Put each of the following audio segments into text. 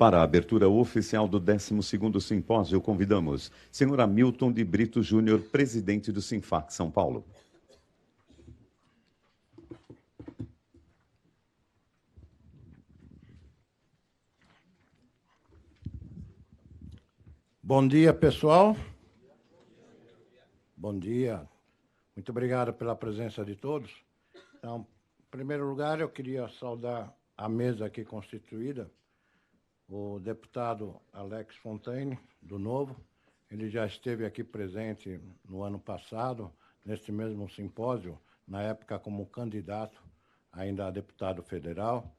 Para a abertura oficial do 12º Simpósio, convidamos senhor Hamilton de Brito Júnior, presidente do Sinfac São Paulo. Bom dia, pessoal. Bom dia. Muito obrigado pela presença de todos. Então, em primeiro lugar, eu queria saudar a mesa aqui constituída, o deputado Alex Fontaine, do Novo. Ele já esteve aqui presente no ano passado, neste mesmo simpósio, na época como candidato ainda a deputado federal,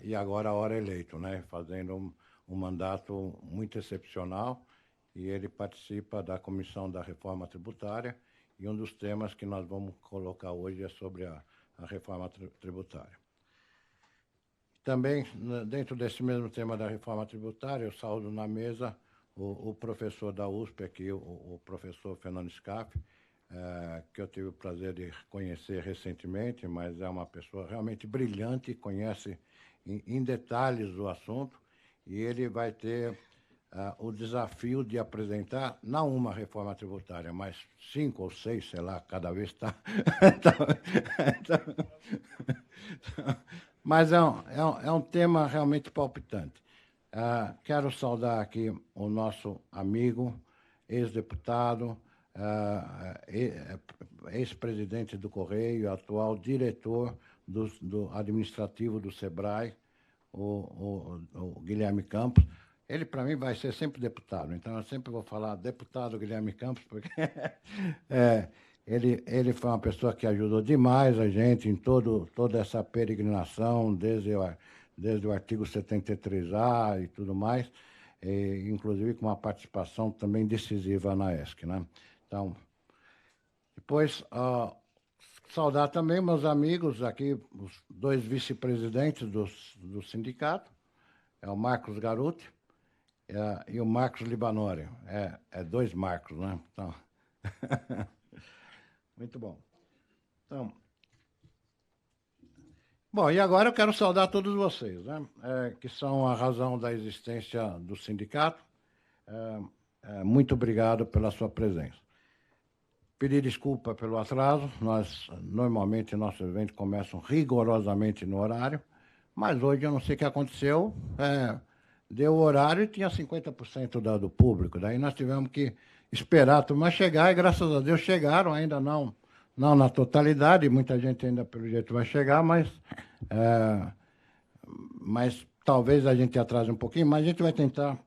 e agora hora eleito, né, fazendo um mandato muito excepcional, e ele participa da Comissão da Reforma Tributária, e um dos temas que nós vamos colocar hoje é sobre a reforma tributária. Também, dentro desse mesmo tema da reforma tributária, eu saúdo na mesa o professor da USP aqui, o professor Fernando Scaff, que eu tive o prazer de conhecer recentemente, mas é uma pessoa realmente brilhante, conhece em detalhes o assunto, e ele vai ter o desafio de apresentar, não uma reforma tributária, mas 5 ou 6, sei lá, cada vez está... Mas é um tema realmente palpitante. Quero saudar aqui o nosso amigo, ex-deputado, ex-presidente do Correio, atual diretor do administrativo do SEBRAE, o Guilherme Campos. Ele, para mim, vai ser sempre deputado, então eu sempre vou falar deputado Guilherme Campos, porque ele foi uma pessoa que ajudou demais a gente em toda essa peregrinação, desde o artigo 73A e tudo mais, inclusive com uma participação também decisiva na ESC, né? Então, depois, saudar também meus amigos aqui, os 2 vice-presidentes do sindicato, é o Marcos Garuti e o Marcos Libanori. 2 Marcos, né? Então, muito bom. Então, bom, e agora eu quero saudar todos vocês, né? Que são a razão da existência do sindicato. Muito obrigado pela sua presença. Pedir desculpa pelo atraso. Normalmente, nossos eventos começam rigorosamente no horário, mas hoje eu não sei o que aconteceu. Deu o horário e tinha 50% do público. Daí nós tivemos que esperar a turma chegar, e graças a Deus chegaram, ainda não na totalidade, muita gente ainda pelo jeito vai chegar, mas talvez a gente atrase um pouquinho, mas a gente vai tentar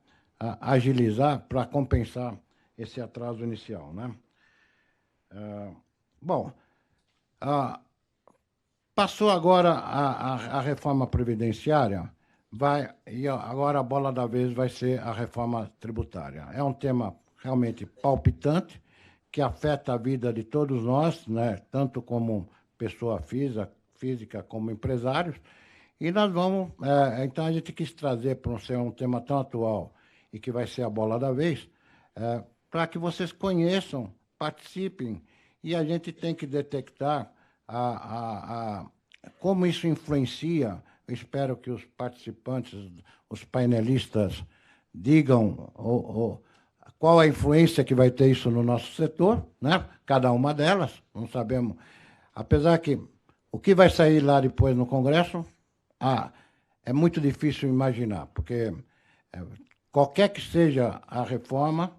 agilizar para compensar esse atraso inicial, né? Bom, passou agora a reforma previdenciária, e agora a bola da vez vai ser a reforma tributária. É um tema realmente palpitante, que afeta a vida de todos nós, né? Tanto como pessoa física como empresários, e nós vamos... então, a gente quis trazer para ser um tema tão atual e que vai ser a bola da vez, para que vocês conheçam, participem, e a gente tem que detectar como isso influencia. Eu espero que os participantes, os painelistas, digam qual a influência que vai ter isso no nosso setor, né? Cada uma delas, não sabemos. Apesar que o que vai sair lá depois no Congresso, é muito difícil imaginar, porque qualquer que seja a reforma,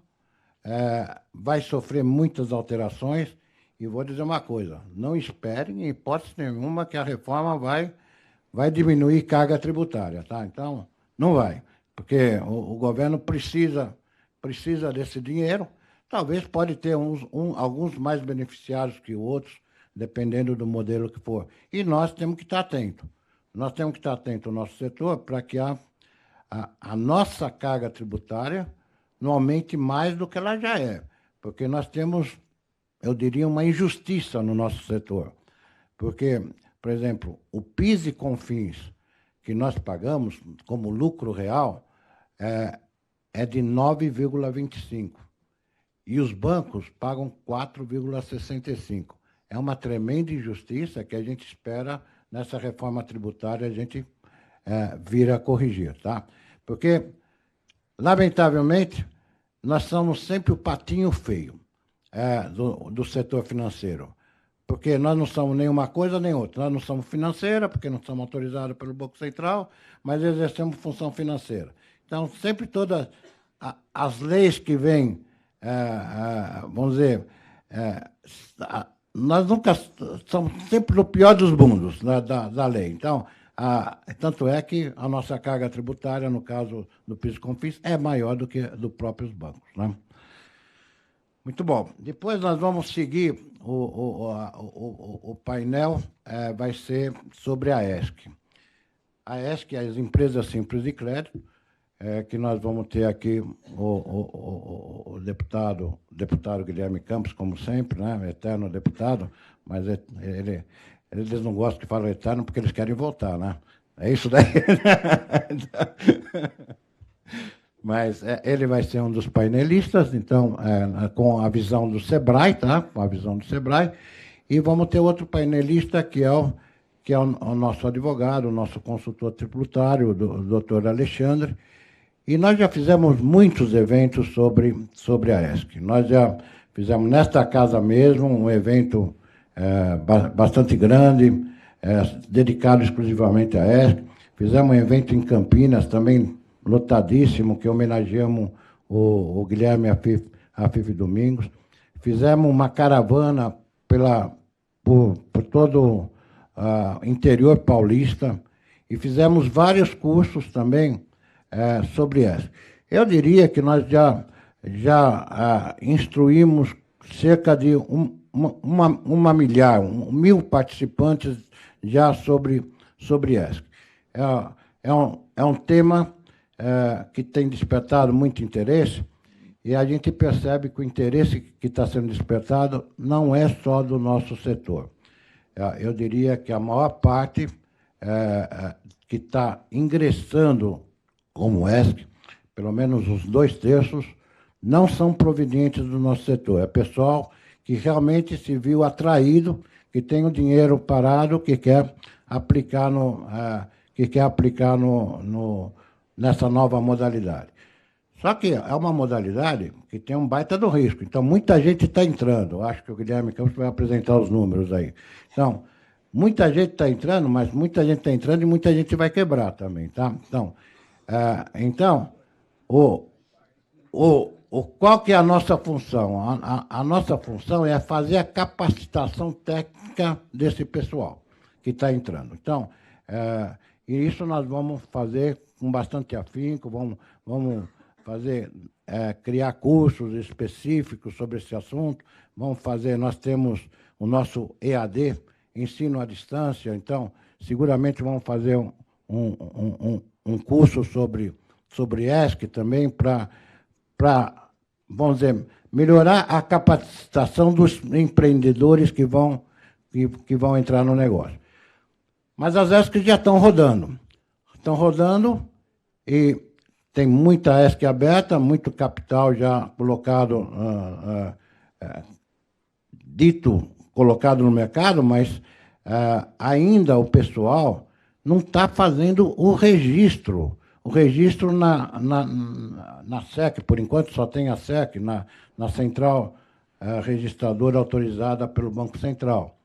vai sofrer muitas alterações, e vou dizer uma coisa, não esperem, em hipótese nenhuma, que a reforma vai diminuir carga tributária, tá? Então, não vai, porque o governo precisa desse dinheiro. Talvez pode ter alguns mais beneficiados que outros, dependendo do modelo que for. E nós temos que estar atentos. Nós temos que estar atentos ao nosso setor para que a nossa carga tributária não aumente mais do que ela já é. Porque nós temos, eu diria, uma injustiça no nosso setor. Porque, por exemplo, o PIS e CONFINS que nós pagamos como lucro real é de 9,25%. E os bancos pagam 4,65%. É uma tremenda injustiça que a gente espera, nessa reforma tributária, a gente vir a corrigir, tá? Porque, lamentavelmente, nós somos sempre o patinho feio do setor financeiro. Porque nós não somos nem uma coisa nem outra. Nós não somos financeira, porque não somos autorizados pelo Banco Central, mas exercemos função financeira. Então, sempre todas as leis que vêm, vamos dizer, nós nunca somos sempre no pior dos mundos da lei. Então, tanto é que a nossa carga tributária, no caso do PIS/COFINS, é maior do que dos próprios bancos, né? Muito bom. Depois nós vamos seguir o painel, vai ser sobre a ESC. A ESC, as Empresas Simples de Crédito, que nós vamos ter aqui o deputado Guilherme Campos, como sempre, né? Eterno deputado, mas eles não gostam que falam eterno porque eles querem voltar, né? É isso daí. Mas ele vai ser um dos painelistas, então, com a visão do SEBRAE, tá? Com a visão do SEBRAE. E vamos ter outro painelista, que é o nosso advogado, o nosso consultor tributário, o doutor Alexandre. E nós já fizemos muitos eventos sobre a ESC. Nós já fizemos nesta casa mesmo um evento bastante grande, dedicado exclusivamente à ESC. Fizemos um evento em Campinas, também lotadíssimo, que homenageamos o Guilherme Afif Domingos. Fizemos uma caravana por todo o interior paulista e fizemos vários cursos também sobre essa. Eu diria que nós já instruímos cerca de 1.000 participantes já sobre ESC. É um tema que tem despertado muito interesse, e a gente percebe que o interesse que está sendo despertado não é só do nosso setor. Eu diria que a maior parte que está ingressando como ESC, pelo menos os 2/3, não são provenientes do nosso setor. É pessoal que realmente se viu atraído, que tem o dinheiro parado, que quer aplicar nessa nova modalidade. Só que é uma modalidade que tem um baita do risco. Então, muita gente está entrando. Acho que o Guilherme Campos vai apresentar os números aí. Então, muita gente está entrando, mas muita gente está entrando e muita gente vai quebrar também, tá? Então, qual que é a nossa função? A nossa função é fazer a capacitação técnica desse pessoal que está entrando. Então, e isso nós vamos fazer com bastante afinco, vamos fazer, criar cursos específicos sobre esse assunto, nós temos o nosso EAD, ensino à distância, então, seguramente vamos fazer um curso sobre ESC também, para, vamos dizer, melhorar a capacitação dos empreendedores que vão entrar no negócio. Mas as ESCs já estão rodando. E tem muita ESC aberta, muito capital já colocado, colocado no mercado, mas ainda o pessoal não está fazendo o registro. O registro na SEC, por enquanto só tem a SEC, na central registradora autorizada pelo Banco Central.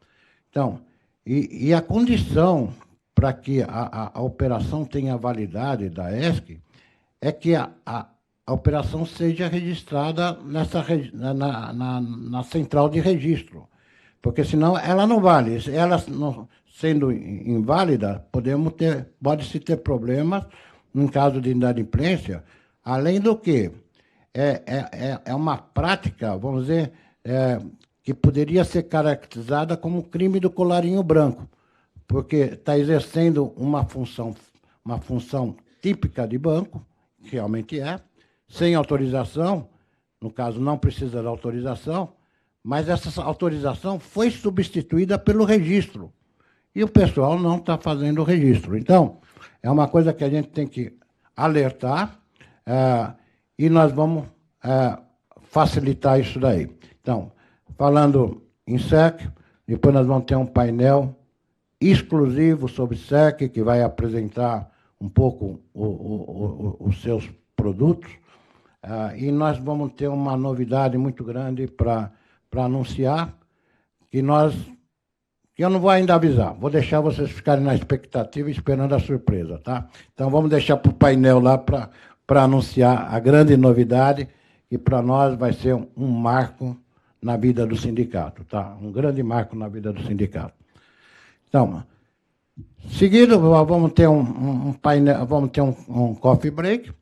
Então, e a condição para que a operação tenha validade da ESC é que a operação seja registrada na central de registro, porque senão ela não vale. Ela não, sendo inválida, pode-se ter problemas em caso de inadimplência, além do que é uma prática, vamos dizer, que poderia ser caracterizada como crime do colarinho branco, porque está exercendo uma função típica de banco, que realmente sem autorização, no caso não precisa da autorização, mas essa autorização foi substituída pelo registro, e o pessoal não está fazendo o registro. Então, é uma coisa que a gente tem que alertar, e nós vamos facilitar isso daí. Então, falando em SEC, depois nós vamos ter um painel exclusivo sobre SEC, que vai apresentar um pouco os seus produtos. E nós vamos ter uma novidade muito grande para anunciar, que eu não vou ainda avisar, vou deixar vocês ficarem na expectativa esperando a surpresa, tá? Então vamos deixar para o painel lá para anunciar a grande novidade, que para nós vai ser um marco na vida do sindicato, tá? Um grande marco na vida do sindicato. Então, seguido, vamos ter um painel, vamos ter um coffee break,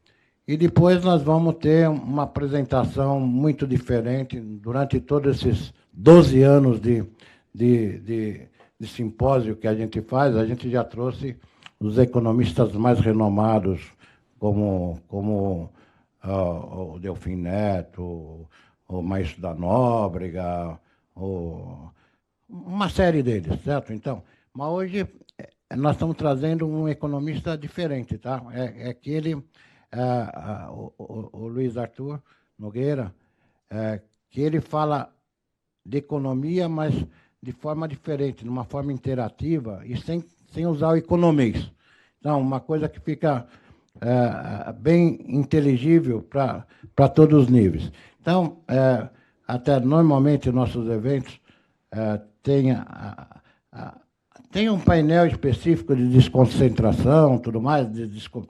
e depois nós vamos ter uma apresentação muito diferente. Durante todos esses 12 anos de simpósio que a gente faz, a gente já trouxe os economistas mais renomados, como o Delfim Neto, o Maestro da Nóbrega, uma série deles, certo? Então, mas hoje nós estamos trazendo um economista diferente, tá? É que ele, o Luiz Arthur Nogueira, que ele fala de economia, mas de forma diferente, de uma forma interativa e sem usar o economês. Então, uma coisa que fica bem inteligível para todos os níveis. Então, até normalmente nossos eventos tem um painel específico de desconcentração, tudo mais,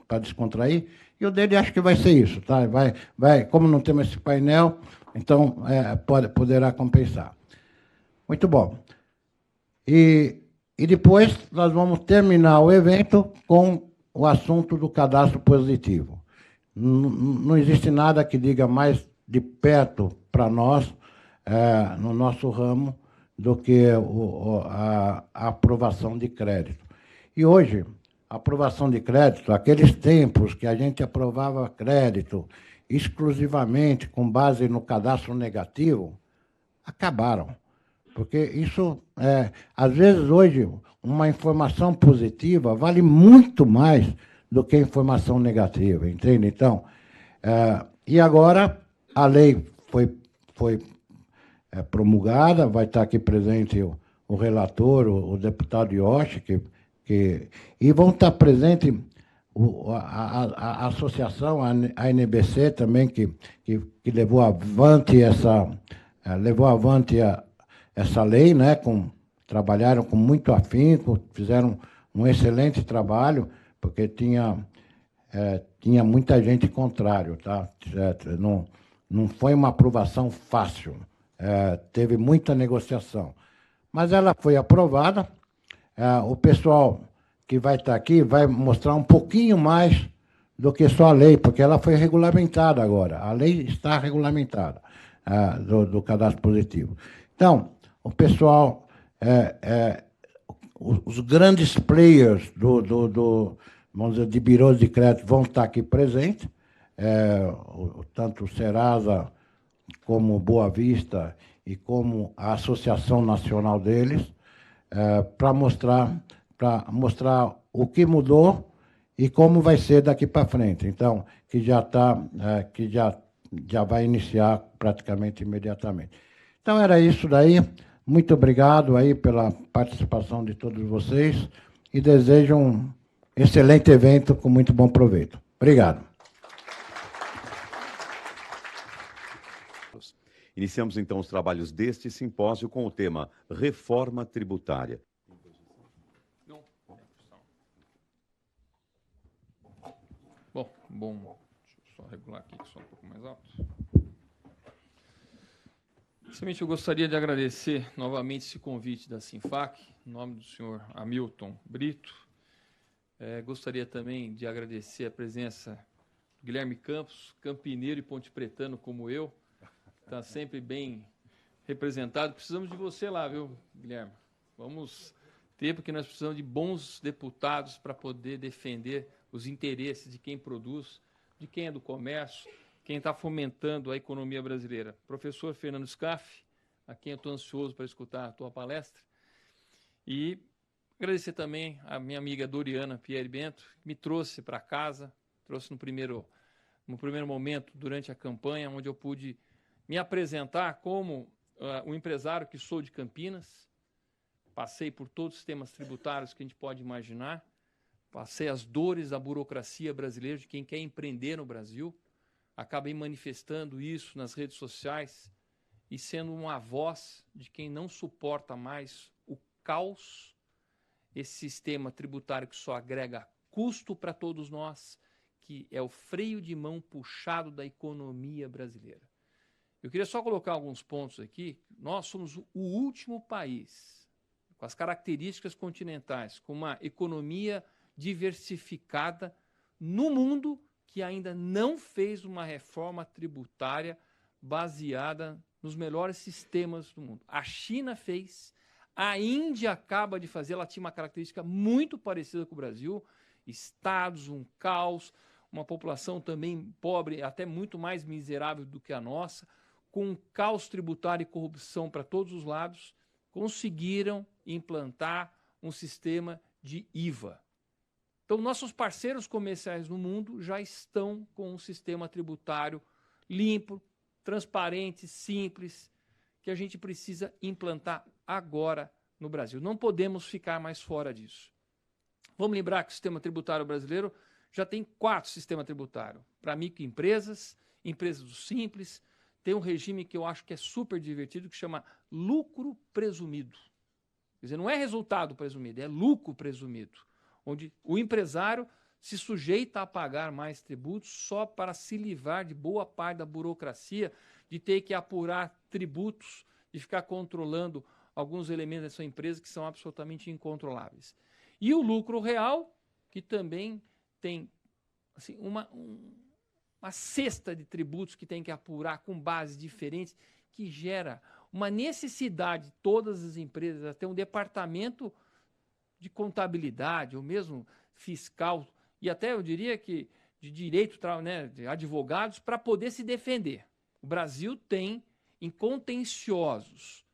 para descontrair, e o dele acho que vai ser isso, tá? Como não temos esse painel, então poderá compensar. Muito bom. E depois nós vamos terminar o evento com o assunto do cadastro positivo. Não existe nada que diga mais de perto para nós, no nosso ramo, do que a aprovação de crédito. E hoje, a aprovação de crédito, aqueles tempos que a gente aprovava crédito exclusivamente com base no cadastro negativo, acabaram. Porque isso, às vezes, hoje, uma informação positiva vale muito mais do que informação negativa, entende? Então, e agora a lei foi promulgada, vai estar aqui presente o relator, o deputado Yoshi, e vão estar presentes a associação, a NBC também, que levou avante essa lei, né? Trabalharam com muito afinco, fizeram um excelente trabalho, porque tinha muita gente contrário, tá? Não foi uma aprovação fácil, teve muita negociação. Mas ela foi aprovada, o pessoal que vai estar aqui vai mostrar um pouquinho mais do que só a lei, porque ela foi regulamentada agora, a lei está regulamentada do cadastro positivo. Então, o pessoal, os grandes players vamos dizer, de birôs de crédito vão estar aqui presentes, tanto o Serasa como Boa Vista e como a Associação Nacional deles, para mostrar o que mudou e como vai ser daqui para frente. Então, que já vai iniciar praticamente imediatamente. Então, era isso daí. Muito obrigado aí pela participação de todos vocês e desejo um excelente evento com muito bom proveito. Obrigado. Iniciamos, então, os trabalhos deste simpósio com o tema Reforma Tributária. Bom, deixa eu só regular aqui, só um pouco mais alto. Inicialmente, eu gostaria de agradecer novamente esse convite da Sinfac, em nome do senhor Hamilton Brito. Gostaria também de agradecer a presença do Guilherme Campos, campineiro e pontepretano como eu, está sempre bem representado. Precisamos de você lá, viu, Guilherme? Vamos ter, porque nós precisamos de bons deputados para poder defender os interesses de quem produz, de quem é do comércio, quem está fomentando a economia brasileira. Professor Fernando Scaff, a quem eu estou ansioso para escutar a tua palestra. E agradecer também a minha amiga Doriana Pierre Bento, que me trouxe para casa, trouxe no primeiro momento, durante a campanha, onde eu pude me apresentar como um empresário que sou de Campinas, passei por todos os sistemas tributários que a gente pode imaginar, passei as dores da burocracia brasileira, de quem quer empreender no Brasil, acabei manifestando isso nas redes sociais e sendo uma voz de quem não suporta mais o caos, esse sistema tributário que só agrega custo para todos nós, que é o freio de mão puxado da economia brasileira. Eu queria só colocar alguns pontos aqui. Nós somos o último país, com as características continentais, com uma economia diversificada no mundo, que ainda não fez uma reforma tributária baseada nos melhores sistemas do mundo. A China fez, a Índia acaba de fazer, ela tinha uma característica muito parecida com o Brasil, estados, um caos, uma população também pobre, até muito mais miserável do que a nossa, com um caos tributário e corrupção para todos os lados, conseguiram implantar um sistema de IVA. Então, nossos parceiros comerciais no mundo já estão com um sistema tributário limpo, transparente, simples, que a gente precisa implantar agora no Brasil. Não podemos ficar mais fora disso. Vamos lembrar que o sistema tributário brasileiro já tem 4 sistemas tributários. Para microempresas, empresas do Simples, tem um regime que eu acho que é super divertido, que chama lucro presumido. Quer dizer, não é resultado presumido, é lucro presumido, onde o empresário se sujeita a pagar mais tributos só para se livrar de boa parte da burocracia, de ter que apurar tributos, de ficar controlando alguns elementos da sua empresa que são absolutamente incontroláveis. E o lucro real, que também tem assim, uma cesta de tributos que tem que apurar com bases diferentes, que gera uma necessidade de todas as empresas a ter um departamento de contabilidade, ou mesmo fiscal, e até eu diria que de direito, né, de advogados, para poder se defender. O Brasil tem, em contenciosos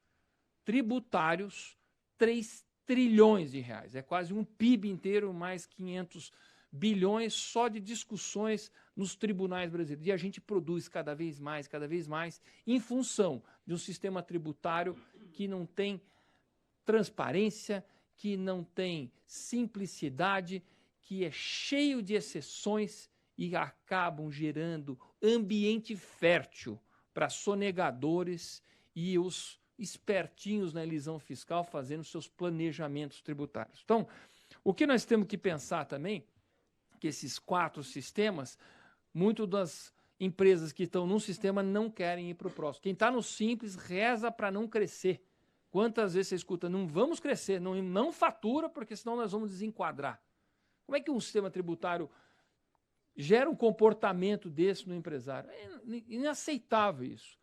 tributários, 3 trilhões de reais. É quase um PIB inteiro, mais 500 bilhões só de discussões nos tribunais brasileiros. E a gente produz cada vez mais, em função de um sistema tributário que não tem transparência, que não tem simplicidade, que é cheio de exceções e acabam gerando ambiente fértil para sonegadores e os espertinhos na elisão fiscal fazendo seus planejamentos tributários. Então, o que nós temos que pensar também, que esses 4 sistemas, muitas das empresas que estão num sistema não querem ir para o próximo. Quem está no Simples reza para não crescer. Quantas vezes você escuta, não vamos crescer, não fatura, porque senão nós vamos desenquadrar. Como é que um sistema tributário gera um comportamento desse no empresário? É inaceitável isso.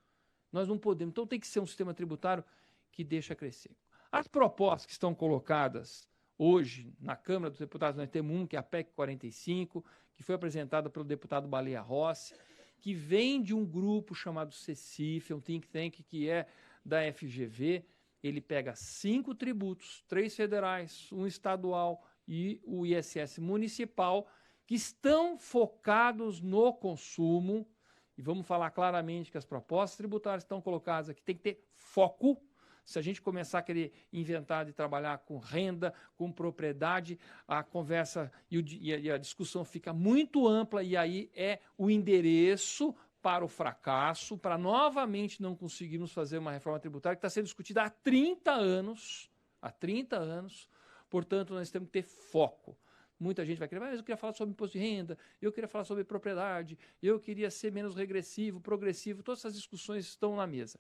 Nós não podemos. Então tem que ser um sistema tributário que deixa crescer. As propostas que estão colocadas hoje na Câmara dos Deputados, nós temos um, que é a PEC 45, que foi apresentada pelo deputado Baleia Rossi, que vem de um grupo chamado CECIF, um think tank que é da FGV. Ele pega 5 tributos, 3 federais, 1 estadual e o ISS municipal, que estão focados no consumo. E vamos falar claramente que as propostas tributárias estão colocadas aqui, tem que ter foco. Se a gente começar a querer inventar de trabalhar com renda, com propriedade, a conversa e a discussão fica muito ampla, e aí é o endereço para o fracasso, para novamente não conseguirmos fazer uma reforma tributária que está sendo discutida há 30 anos. Há 30 anos. Portanto, nós temos que ter foco. Muita gente vai querer, mas eu queria falar sobre imposto de renda, eu queria falar sobre propriedade, eu queria ser menos regressivo, progressivo, todas essas discussões estão na mesa.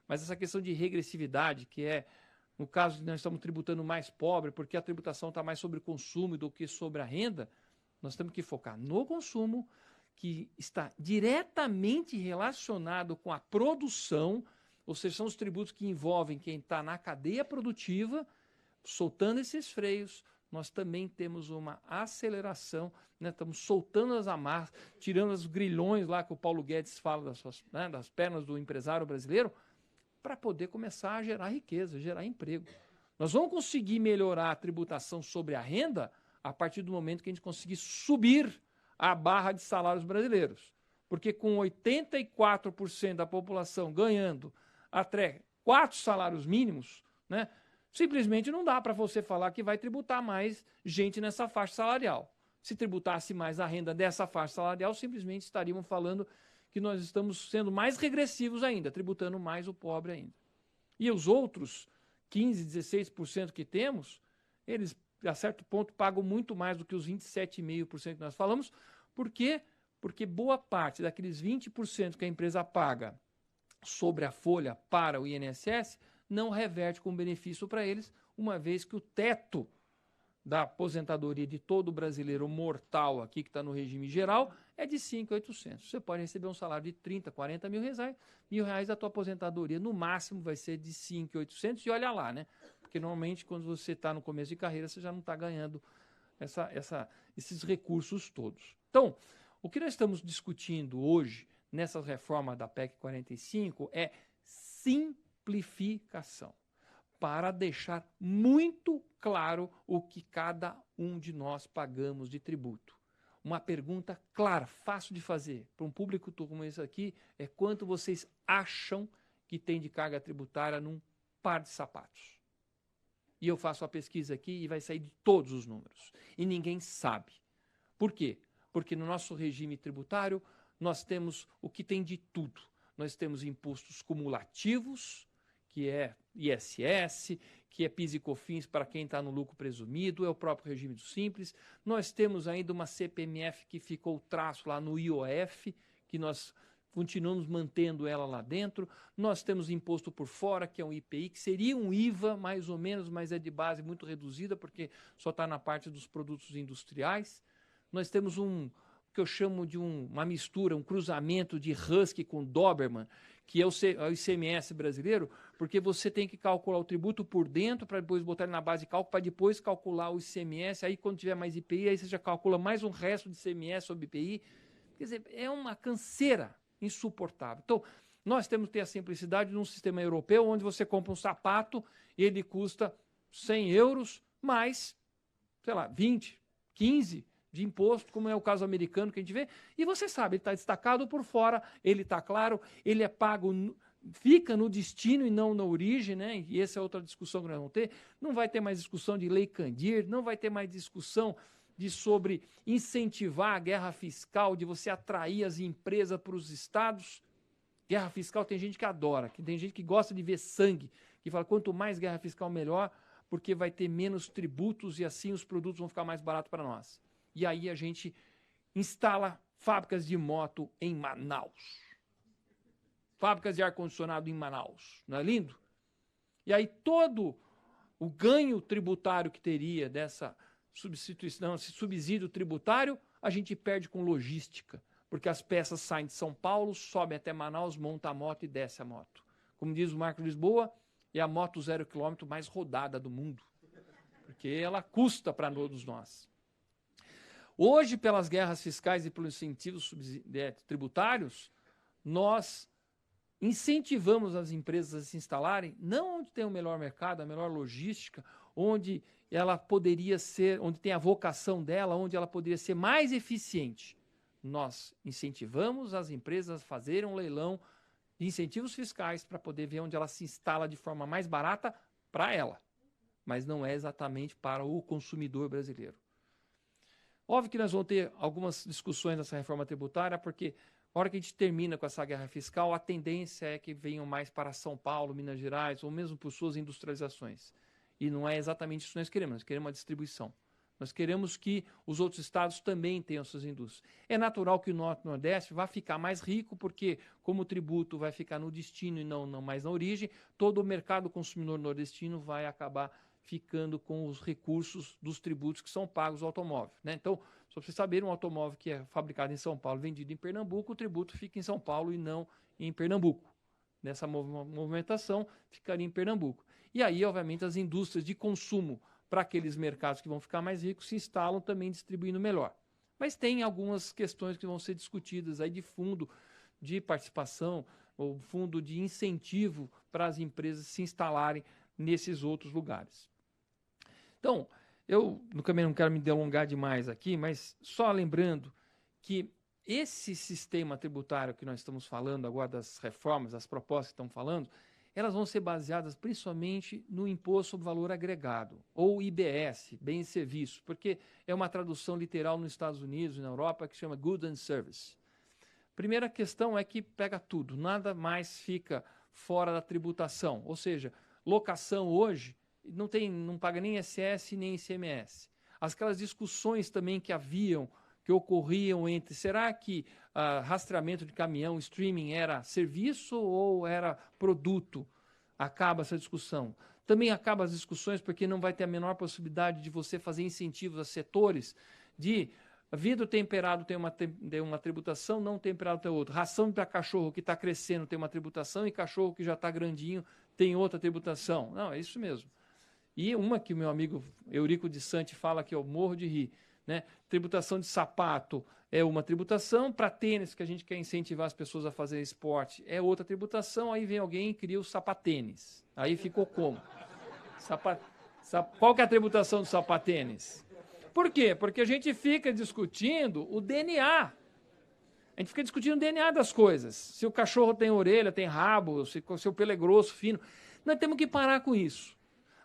Mas essa questão de regressividade, que é, no caso de nós estamos tributando mais pobre, porque a tributação está mais sobre consumo do que sobre a renda, nós temos que focar no consumo, que está diretamente relacionado com a produção, ou seja, são os tributos que envolvem quem está na cadeia produtiva. Soltando esses freios, nós também temos uma aceleração, né? Estamos soltando as amarras, tirando os grilhões lá que o Paulo Guedes fala das pernas do empresário brasileiro, para poder começar a gerar riqueza, gerar emprego. Nós vamos conseguir melhorar a tributação sobre a renda a partir do momento que a gente conseguir subir a barra de salários brasileiros. Porque com 84% da população ganhando até 4 salários mínimos, né? Simplesmente não dá para você falar que vai tributar mais gente nessa faixa salarial. Se tributasse mais a renda dessa faixa salarial, simplesmente estaríamos falando que nós estamos sendo mais regressivos ainda, tributando mais o pobre ainda. E os outros 15%, 16% que temos, eles, a certo ponto, pagam muito mais do que os 27,5% que nós falamos. Por quê? Porque boa parte daqueles 20% que a empresa paga sobre a folha para o INSS não reverte com benefício para eles, uma vez que o teto da aposentadoria de todo brasileiro mortal aqui, que está no regime geral, é de 5.800. Você pode receber um salário de 30, 40 mil reais, a tua aposentadoria no máximo vai ser de 5.800 e olha lá, né? Porque normalmente quando você está no começo de carreira, você já não está ganhando esses recursos todos. Então, o que nós estamos discutindo hoje, nessa reforma da PEC 45, é simplificação, para deixar muito claro o que cada um de nós pagamos de tributo. Uma pergunta clara, fácil de fazer, para um público como esse aqui, é quanto vocês acham que tem de carga tributária num par de sapatos? E eu faço a pesquisa aqui e vai sair de todos os números. E ninguém sabe. Por quê? Porque no nosso regime tributário, nós temos o que tem de tudo. Nós temos impostos cumulativos, que é ISS, que é PIS e COFINS para quem está no lucro presumido, é o próprio regime do Simples. Nós temos ainda uma CPMF que ficou o traço lá no IOF, que nós continuamos mantendo ela lá dentro. Nós temos imposto por fora, que é um IPI, que seria um IVA mais ou menos, mas é de base muito reduzida, porque só está na parte dos produtos industriais. Nós temos que eu chamo de uma mistura, um cruzamento de Husky com Doberman, que é o ICMS brasileiro, porque você tem que calcular o tributo por dentro para depois botar ele na base de cálculo, para depois calcular o ICMS, aí quando tiver mais IPI, aí você já calcula mais um resto de ICMS sobre IPI. Quer dizer, é uma canseira insuportável. Então, nós temos que ter a simplicidade de um sistema europeu, onde você compra um sapato, ele custa 100 euros, mais, sei lá, 20, 15 de imposto, como é o caso americano que a gente vê, e você sabe, ele está destacado por fora, ele está claro, ele é pago, fica no destino e não na origem, né? E essa é outra discussão que nós vamos ter. Não vai ter mais discussão de lei Candir, não vai ter mais discussão sobre incentivar a guerra fiscal, de você atrair as empresas para os estados. Guerra fiscal tem gente que adora, que tem gente que gosta de ver sangue, que fala quanto mais guerra fiscal melhor, porque vai ter menos tributos e assim os produtos vão ficar mais baratos para nós. E aí a gente instala fábricas de moto em Manaus. Fábricas de ar-condicionado em Manaus. Não é lindo? E aí todo o ganho tributário que teria dessa substituição, esse subsídio tributário, a gente perde com logística. Porque as peças saem de São Paulo, sobem até Manaus, monta a moto e desce a moto. Como diz o Marco Lisboa, é a moto 0 km mais rodada do mundo. Porque ela custa para todos nós. Hoje, pelas guerras fiscais e pelos incentivos tributários, nós incentivamos as empresas a se instalarem não onde tem o melhor mercado, a melhor logística, onde ela poderia ser, onde tem a vocação dela, onde ela poderia ser mais eficiente. Nós incentivamos as empresas a fazerem um leilão de incentivos fiscais para poder ver onde ela se instala de forma mais barata para ela, mas não é exatamente para o consumidor brasileiro. Óbvio que nós vamos ter algumas discussões nessa reforma tributária, porque na hora que a gente termina com essa guerra fiscal, a tendência é que venham mais para São Paulo, Minas Gerais, ou mesmo por suas industrializações. E não é exatamente isso que nós queremos uma distribuição. Nós queremos que os outros estados também tenham suas indústrias. É natural que o Norte e o Nordeste vá ficar mais rico, porque como o tributo vai ficar no destino e não mais na origem, todo o mercado consumidor nordestino vai acabar ficando com os recursos dos tributos que são pagos ao automóvel, né? Então, só para vocês saberem, um automóvel que é fabricado em São Paulo, vendido em Pernambuco, o tributo fica em São Paulo e não em Pernambuco. Nessa movimentação, ficaria em Pernambuco. E aí, obviamente, as indústrias de consumo para aqueles mercados que vão ficar mais ricos se instalam também distribuindo melhor. Mas tem algumas questões que vão ser discutidas aí de fundo de participação ou fundo de incentivo para as empresas se instalarem nesses outros lugares. Então, eu também não quero me delongar demais aqui, mas só lembrando que esse sistema tributário que nós estamos falando agora, das reformas, das propostas que estamos falando, elas vão ser baseadas principalmente no Imposto sobre Valor Agregado, ou IBS, Bens e Serviços, porque é uma tradução literal nos Estados Unidos e na Europa que chama Goods and Service. Primeira questão é que pega tudo, nada mais fica fora da tributação, ou seja, locação hoje não paga nem ISS nem ICMS. Aquelas discussões também que ocorriam entre, será que rastreamento de caminhão, streaming era serviço ou era produto? Acaba essa discussão. Também acaba as discussões porque não vai ter a menor possibilidade de você fazer incentivos a setores de vidro temperado tem uma tributação, não temperado tem outra. Ração para cachorro que está crescendo tem uma tributação e cachorro que já está grandinho tem outra tributação. Não, é isso mesmo. E uma que o meu amigo Eurico de Santi fala que eu morro de rir, né? Tributação de sapato é uma tributação, para tênis, que a gente quer incentivar as pessoas a fazerem esporte, é outra tributação, aí vem alguém e cria o sapatênis. Aí ficou como? Qual que é a tributação do sapatênis? Por quê? Porque a gente fica discutindo o DNA. A gente fica discutindo o DNA das coisas. Se o cachorro tem orelha, tem rabo, se o pelo é grosso, fino. Nós temos que parar com isso.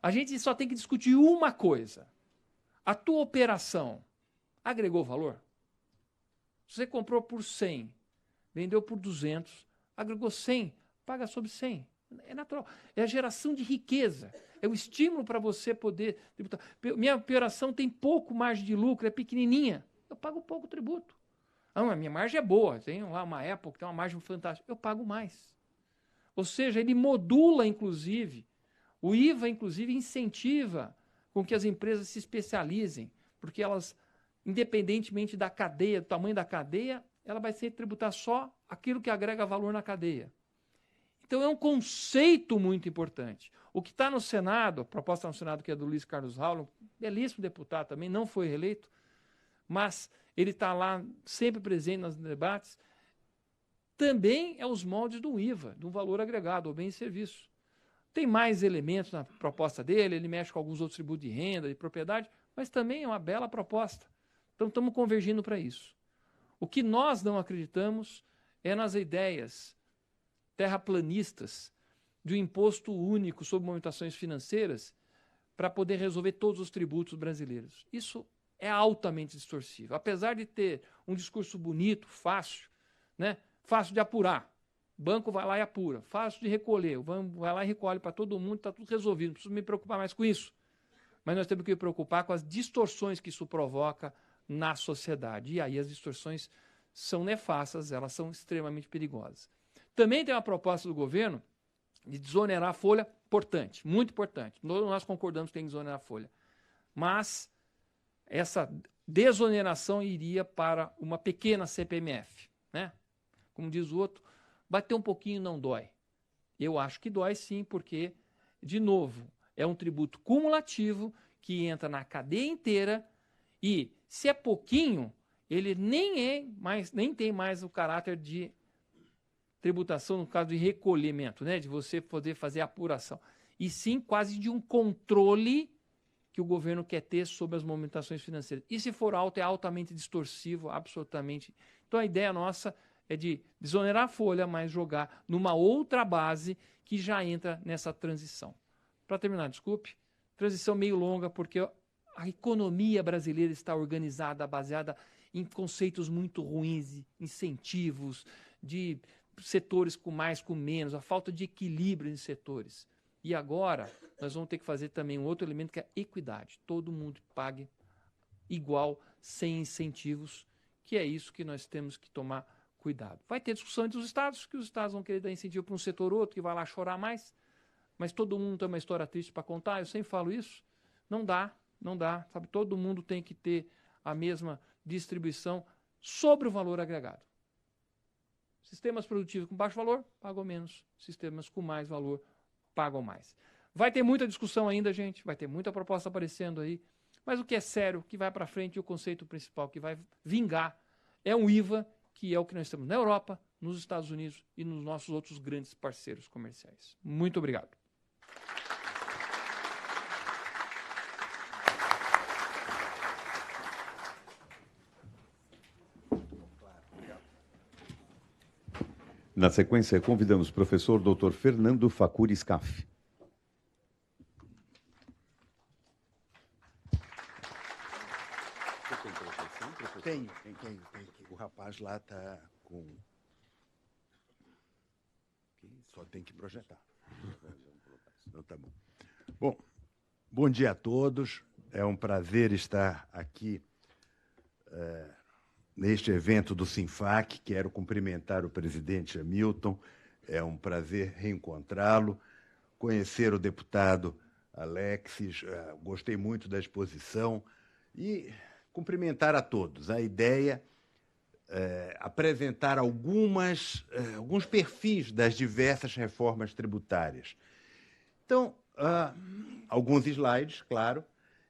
A gente só tem que discutir uma coisa. A tua operação agregou valor? Você comprou por 100, vendeu por 200, agregou 100, paga sobre 100. É natural. É a geração de riqueza. É o estímulo para você poder tributar. Minha operação tem pouco margem de lucro, é pequenininha. Eu pago pouco tributo. A minha margem é boa. Tem lá uma Apple que tem uma margem fantástica. Eu pago mais. Ou seja, ele modula, inclusive, o IVA, inclusive, incentiva com que as empresas se especializem, porque elas, independentemente da cadeia, do tamanho da cadeia, ela vai ser tributar só aquilo que agrega valor na cadeia. Então é um conceito muito importante. O que está no Senado, a proposta no Senado que é do Luiz Carlos Raul, belíssimo deputado também, não foi reeleito, mas ele está lá sempre presente nos debates, também é os moldes do IVA, do valor agregado, ao bem e serviço. Tem mais elementos na proposta dele, ele mexe com alguns outros tributos de renda, de propriedade, mas também é uma bela proposta. Então estamos convergindo para isso. O que nós não acreditamos é nas ideias terraplanistas de um imposto único sobre movimentações financeiras para poder resolver todos os tributos brasileiros. Isso é altamente distorcível. Apesar de ter um discurso bonito, fácil, né? Fácil de apurar. O banco vai lá e apura. Fácil de recolher. O banco vai lá e recolhe para todo mundo, está tudo resolvido. Não preciso me preocupar mais com isso. Mas nós temos que nos preocupar com as distorções que isso provoca na sociedade. E aí as distorções são nefastas, elas são extremamente perigosas. Também tem uma proposta do governo de desonerar a folha, importante, muito importante. Nós concordamos que tem que desonerar a folha. Mas essa desoneração iria para uma pequena CPMF, né? Como diz o outro, bater um pouquinho não dói. Eu acho que dói sim, porque, de novo, é um tributo cumulativo que entra na cadeia inteira e, se é pouquinho, ele nem tem mais o caráter de tributação, no caso de recolhimento, né? De você poder fazer a apuração. E sim quase de um controle que o governo quer ter sobre as movimentações financeiras. E se for alto, é altamente distorsivo, absolutamente. Então a ideia nossa é de desonerar a folha, mas jogar numa outra base que já entra nessa transição. Para terminar, desculpe, transição meio longa, porque a economia brasileira está organizada, baseada em conceitos muito ruins, incentivos, de setores com mais, com menos, a falta de equilíbrio em setores. E agora nós vamos ter que fazer também um outro elemento que é a equidade. Todo mundo pague igual, sem incentivos, que é isso que nós temos que tomar cuidado. Vai ter discussão entre os estados, que os estados vão querer dar incentivo para um setor ou outro, que vai lá chorar mais, mas todo mundo tem uma história triste para contar, eu sempre falo isso. Não dá, sabe? Todo mundo tem que ter a mesma distribuição sobre o valor agregado. Sistemas produtivos com baixo valor pagam menos, sistemas com mais valor pagam mais. Vai ter muita discussão ainda, gente, vai ter muita proposta aparecendo aí, mas o que é sério, o que vai para frente, e o conceito principal que vai vingar é um IVA, que é o que nós temos na Europa, nos Estados Unidos e nos nossos outros grandes parceiros comerciais. Muito obrigado. Na sequência, convidamos o professor Dr. Fernando Facuri Scaff. Tenho. O rapaz lá está com... Só tem que projetar. Então, tá bom. Bom dia a todos. É um prazer estar aqui neste evento do Sinfac. Quero cumprimentar o presidente Hamilton. É um prazer reencontrá-lo, conhecer o deputado Alexis. Gostei muito da exposição e cumprimentar a todos. A ideia é apresentar alguns perfis das diversas reformas tributárias. Então, alguns slides, claro,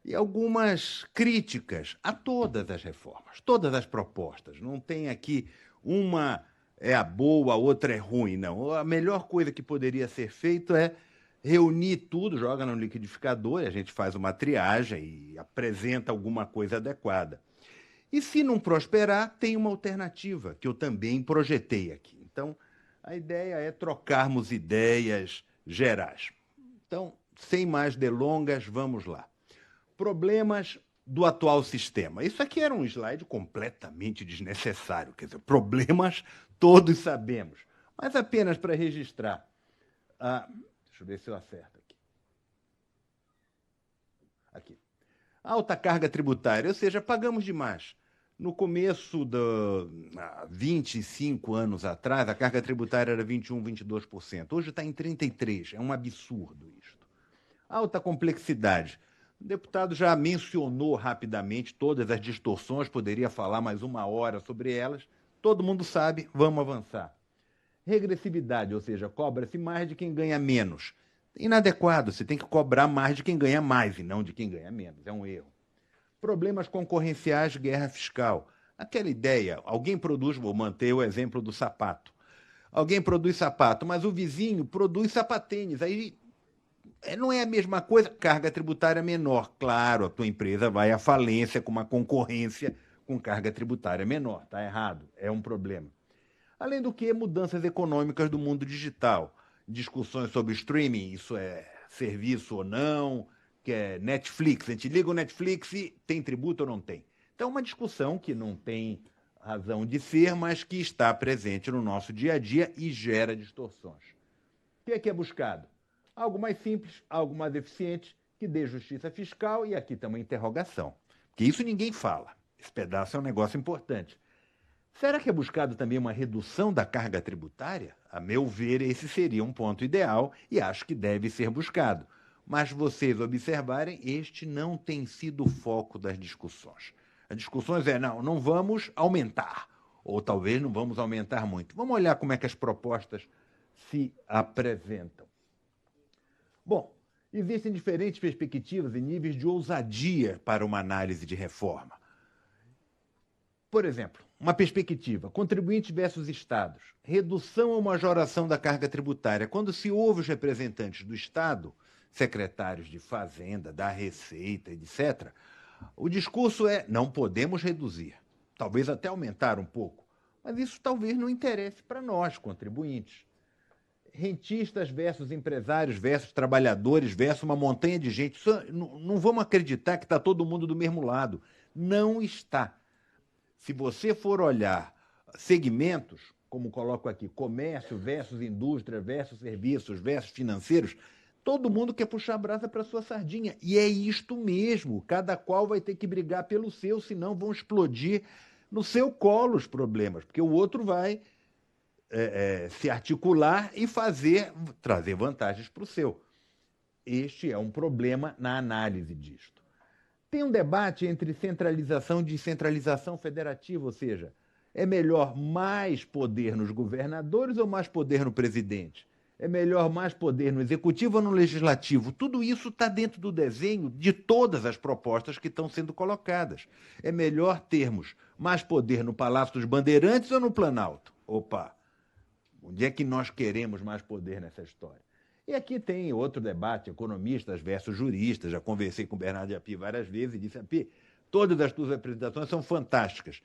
e algumas críticas a todas as reformas, todas as propostas. Não tem aqui uma é a boa, a outra é ruim, não. A melhor coisa que poderia ser feito é reunir tudo, joga no liquidificador, e a gente faz uma triagem e apresenta alguma coisa adequada. E se não prosperar, tem uma alternativa, que eu também projetei aqui. Então, a ideia é trocarmos ideias gerais. Então, sem mais delongas, vamos lá. Problemas do atual sistema. Isso aqui era um slide completamente desnecessário, quer dizer, problemas todos sabemos, mas apenas para registrar. Deixa eu ver se eu acerto aqui. Aqui. Alta carga tributária, ou seja, pagamos demais. No começo de 25 anos atrás, a carga tributária era 21%, 22%. Hoje está em 33%. É um absurdo isto. Alta complexidade. O deputado já mencionou rapidamente todas as distorções, poderia falar mais uma hora sobre elas. Todo mundo sabe, vamos avançar. Regressividade, ou seja, cobra-se mais de quem ganha menos. Inadequado, você tem que cobrar mais de quem ganha mais e não de quem ganha menos. É um erro. Problemas concorrenciais, guerra fiscal. Aquela ideia, alguém produz, vou manter o exemplo do sapato. Alguém produz sapato, mas o vizinho produz sapatênis. Aí não é a mesma coisa, carga tributária menor. Claro, a tua empresa vai à falência com uma concorrência com carga tributária menor. Está errado, é um problema. Além do que, mudanças econômicas do mundo digital. Discussões sobre streaming, isso é serviço ou não, que é Netflix. A gente liga o Netflix e tem tributo ou não tem. Então, uma discussão que não tem razão de ser, mas que está presente no nosso dia a dia e gera distorções. O que é buscado? Algo mais simples, algo mais eficiente, que dê justiça fiscal, e aqui tem uma interrogação, porque isso ninguém fala. Esse pedaço é um negócio importante. Será que é buscado também uma redução da carga tributária? A meu ver, esse seria um ponto ideal e acho que deve ser buscado. Mas vocês observarem, este não tem sido o foco das discussões. As discussões não vamos aumentar, ou talvez não vamos aumentar muito. Vamos olhar como é que as propostas se apresentam. Bom, existem diferentes perspectivas e níveis de ousadia para uma análise de reforma. Por exemplo, uma perspectiva, contribuintes versus estados, redução ou majoração da carga tributária. Quando se ouve os representantes do Estado, secretários de Fazenda, da Receita, etc., o discurso é, não podemos reduzir, talvez até aumentar um pouco, mas isso talvez não interesse para nós, contribuintes. Rentistas versus empresários versus trabalhadores versus uma montanha de gente. Não vamos acreditar que está todo mundo do mesmo lado. Não está. Se você for olhar segmentos, como coloco aqui, comércio versus indústria versus serviços versus financeiros, todo mundo quer puxar a brasa para a sua sardinha. E é isto mesmo. Cada qual vai ter que brigar pelo seu, senão vão explodir no seu colo os problemas, porque o outro vai se articular e trazer vantagens para o seu. Este é um problema na análise disto. Tem um debate entre centralização e descentralização federativa, ou seja, é melhor mais poder nos governadores ou mais poder no presidente? É melhor mais poder no executivo ou no legislativo? Tudo isso está dentro do desenho de todas as propostas que estão sendo colocadas. É melhor termos mais poder no Palácio dos Bandeirantes ou no Planalto? Opa! Onde é que nós queremos mais poder nessa história? E aqui tem outro debate, economistas versus juristas. Já conversei com o Bernardo de Api várias vezes e disse, Api, todas as tuas apresentações são fantásticas,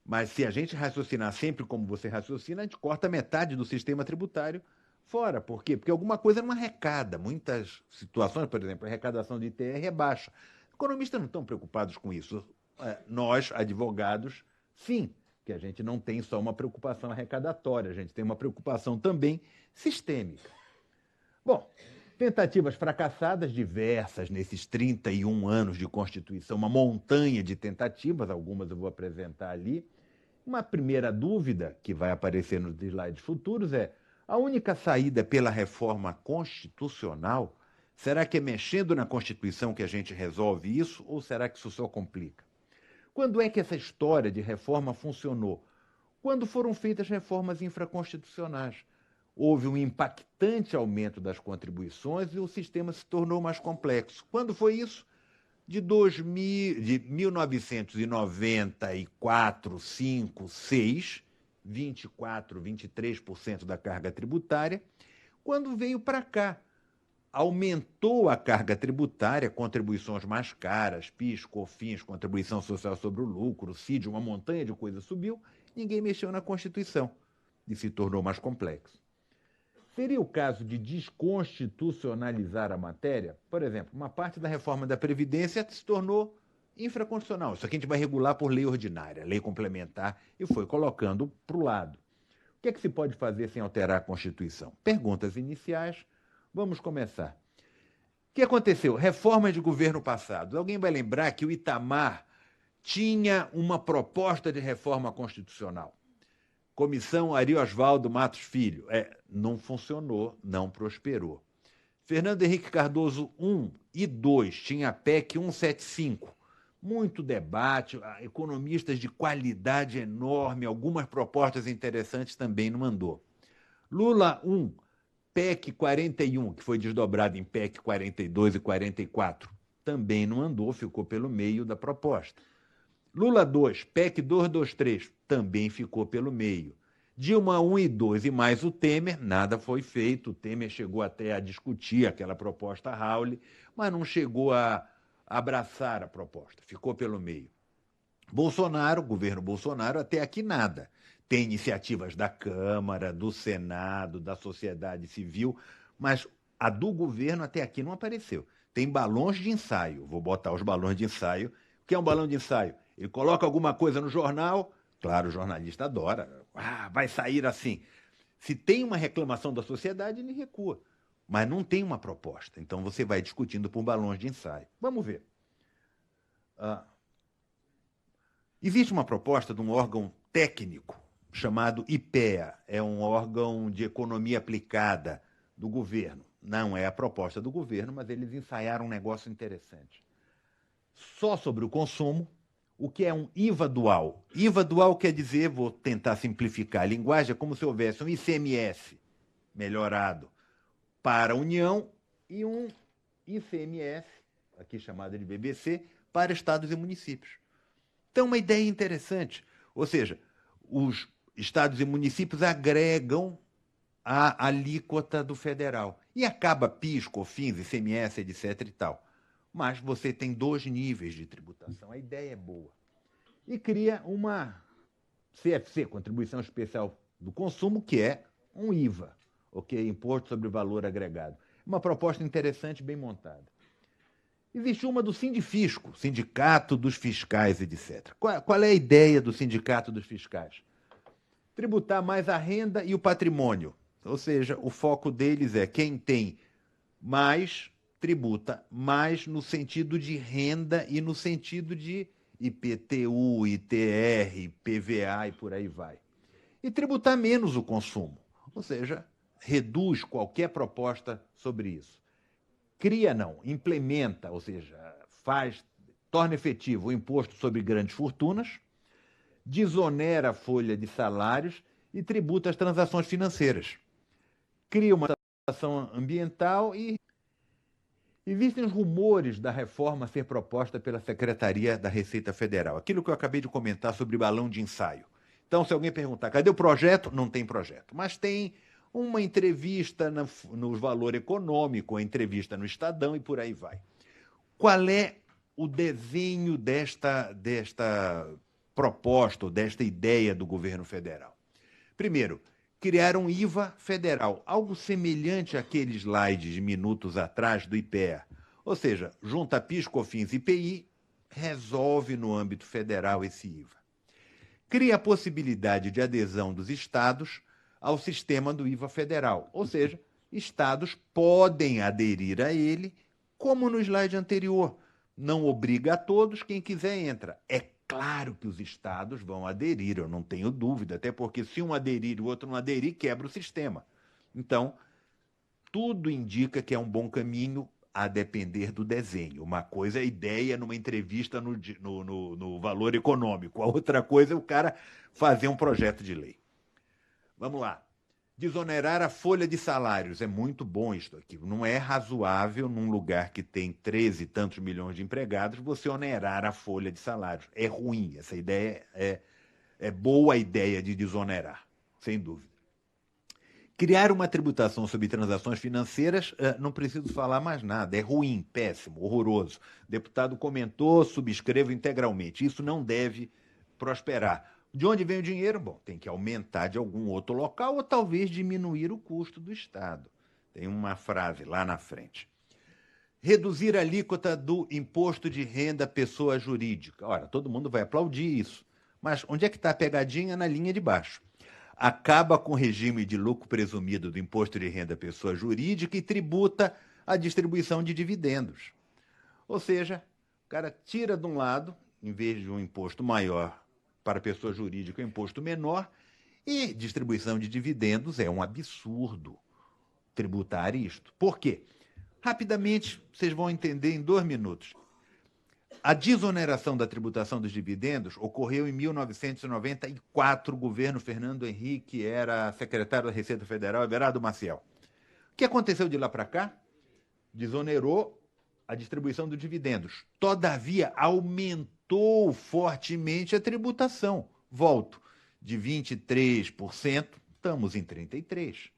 Mas se a gente raciocinar sempre como você raciocina, a gente corta metade do sistema tributário fora. Por quê? Porque alguma coisa não arrecada. Muitas situações, por exemplo, a arrecadação de ITR é baixa. Economistas não estão preocupados com isso. Nós, advogados, sim, que a gente não tem só uma preocupação arrecadatória, a gente tem uma preocupação também sistêmica. Bom, tentativas fracassadas diversas nesses 31 anos de Constituição, uma montanha de tentativas, algumas eu vou apresentar ali. Uma primeira dúvida, que vai aparecer nos slides futuros, é: a única saída pela reforma constitucional, será que é mexendo na Constituição que a gente resolve isso, ou será que isso só complica? Quando é que essa história de reforma funcionou? Quando foram feitas reformas infraconstitucionais. Houve um impactante aumento das contribuições e o sistema se tornou mais complexo. Quando foi isso? De 1994, 5, 6, 24, 23% da carga tributária. Quando veio para cá, aumentou a carga tributária, contribuições mais caras, PIS, COFINS, contribuição social sobre o lucro, CID, uma montanha de coisas subiu, ninguém mexeu na Constituição e se tornou mais complexo. Seria o caso de desconstitucionalizar a matéria? Por exemplo, uma parte da reforma da Previdência se tornou infraconstitucional. Isso aqui a gente vai regular por lei ordinária, lei complementar, e foi colocando para o lado. O que é que se pode fazer sem alterar a Constituição? Perguntas iniciais. Vamos começar. O que aconteceu? Reformas de governo passado. Alguém vai lembrar que o Itamar tinha uma proposta de reforma constitucional. Comissão Ari Osvaldo Matos Filho. Não funcionou, não prosperou. Fernando Henrique Cardoso I e II tinha a PEC 175. Muito debate, economistas de qualidade enorme, algumas propostas interessantes também não mandou. Lula I, PEC 41, que foi desdobrado em PEC 42 e 44, também não andou, ficou pelo meio da proposta. Lula II, PEC 223, também ficou pelo meio. Dilma I e II e mais o Temer, nada foi feito. O Temer chegou até a discutir aquela proposta Raul, mas não chegou a abraçar a proposta, ficou pelo meio. Bolsonaro, governo Bolsonaro, até aqui nada. Tem iniciativas da Câmara, do Senado, da sociedade civil, mas a do governo até aqui não apareceu. Tem balões de ensaio, vou botar os balões de ensaio. O que é um balão de ensaio? Ele coloca alguma coisa no jornal, claro, o jornalista adora, vai sair assim. Se tem uma reclamação da sociedade, ele recua, mas não tem uma proposta. Então você vai discutindo por balões de ensaio. Vamos ver. Existe uma proposta de um órgão técnico chamado IPEA, é um órgão de economia aplicada do governo. Não é a proposta do governo, mas eles ensaiaram um negócio interessante. Só sobre o consumo, o que é um IVA dual. IVA dual quer dizer, vou tentar simplificar a linguagem, é como se houvesse um ICMS melhorado para a União e um ICMS, aqui chamado de BBC, para estados e municípios. Então, uma ideia interessante. Ou seja, os estados e municípios agregam a alíquota do federal. E acaba PIS, COFINS, ICMS, etc. e tal. Mas você tem 2 níveis de tributação. A ideia é boa. E cria uma CFC, Contribuição Especial do Consumo, que é um IVA, ok? Imposto sobre Valor Agregado. Uma proposta interessante, bem montada. Existe uma do Sindifisco, Sindicato dos Fiscais, etc. Qual é a ideia do Sindicato dos Fiscais? Tributar mais a renda e o patrimônio. Ou seja, o foco deles é quem tem mais tributa mais no sentido de renda e no sentido de IPTU, ITR, PVA e por aí vai. E tributar menos o consumo, ou seja, reduz qualquer proposta sobre isso. Cria não, implementa, ou seja, torna efetivo o imposto sobre grandes fortunas, desonera a folha de salários e tributa as transações financeiras. Cria uma taxação ambiental e existem os rumores da reforma a ser proposta pela Secretaria da Receita Federal. Aquilo que eu acabei de comentar sobre balão de ensaio. Então, se alguém perguntar, cadê o projeto? Não tem projeto. Mas tem uma entrevista no Valor Econômico, a entrevista no Estadão e por aí vai. Qual é o desenho desta proposta ou desta ideia do governo federal? Primeiro, criar um IVA federal, algo semelhante àquele slide de minutos atrás do IPEA. Ou seja, junta PIS, COFINS e IPI, resolve no âmbito federal esse IVA. Cria a possibilidade de adesão dos estados ao sistema do IVA federal, ou seja, estados podem aderir a ele, como no slide anterior. Não obriga a todos, quem quiser entra. É claro que os estados vão aderir, eu não tenho dúvida, até porque se um aderir e o outro não aderir, quebra o sistema. Então, tudo indica que é um bom caminho a depender do desenho. Uma coisa é a ideia numa entrevista no Valor Econômico, a outra coisa é o cara fazer um projeto de lei. Vamos lá. Desonerar a folha de salários. É muito bom isso aqui. Não é razoável, num lugar que tem 13 e tantos milhões de empregados, você onerar a folha de salários. É ruim. Essa ideia é boa a ideia de desonerar, sem dúvida. Criar uma tributação sobre transações financeiras, não preciso falar mais nada. É ruim, péssimo, horroroso. O deputado comentou, subscrevo integralmente. Isso não deve prosperar. De onde vem o dinheiro? Bom, tem que aumentar de algum outro local ou talvez diminuir o custo do Estado. Tem uma frase lá na frente. Reduzir a alíquota do imposto de renda pessoa jurídica. Ora, todo mundo vai aplaudir isso. Mas onde é que está a pegadinha? Na linha de baixo. Acaba com o regime de lucro presumido do imposto de renda pessoa jurídica e tributa a distribuição de dividendos. Ou seja, o cara tira de um lado, em vez de um imposto maior para a pessoa jurídica, um imposto menor, e distribuição de dividendos é um absurdo tributar isto. Por quê? Rapidamente, vocês vão entender em 2 minutos. A desoneração da tributação dos dividendos ocorreu em 1994, o governo Fernando Henrique era secretário da Receita Federal, Everardo Maciel. O que aconteceu de lá para cá? Desonerou a distribuição dos dividendos. Todavia, aumentou fortemente a tributação. Volto, de 23%, estamos em 33%.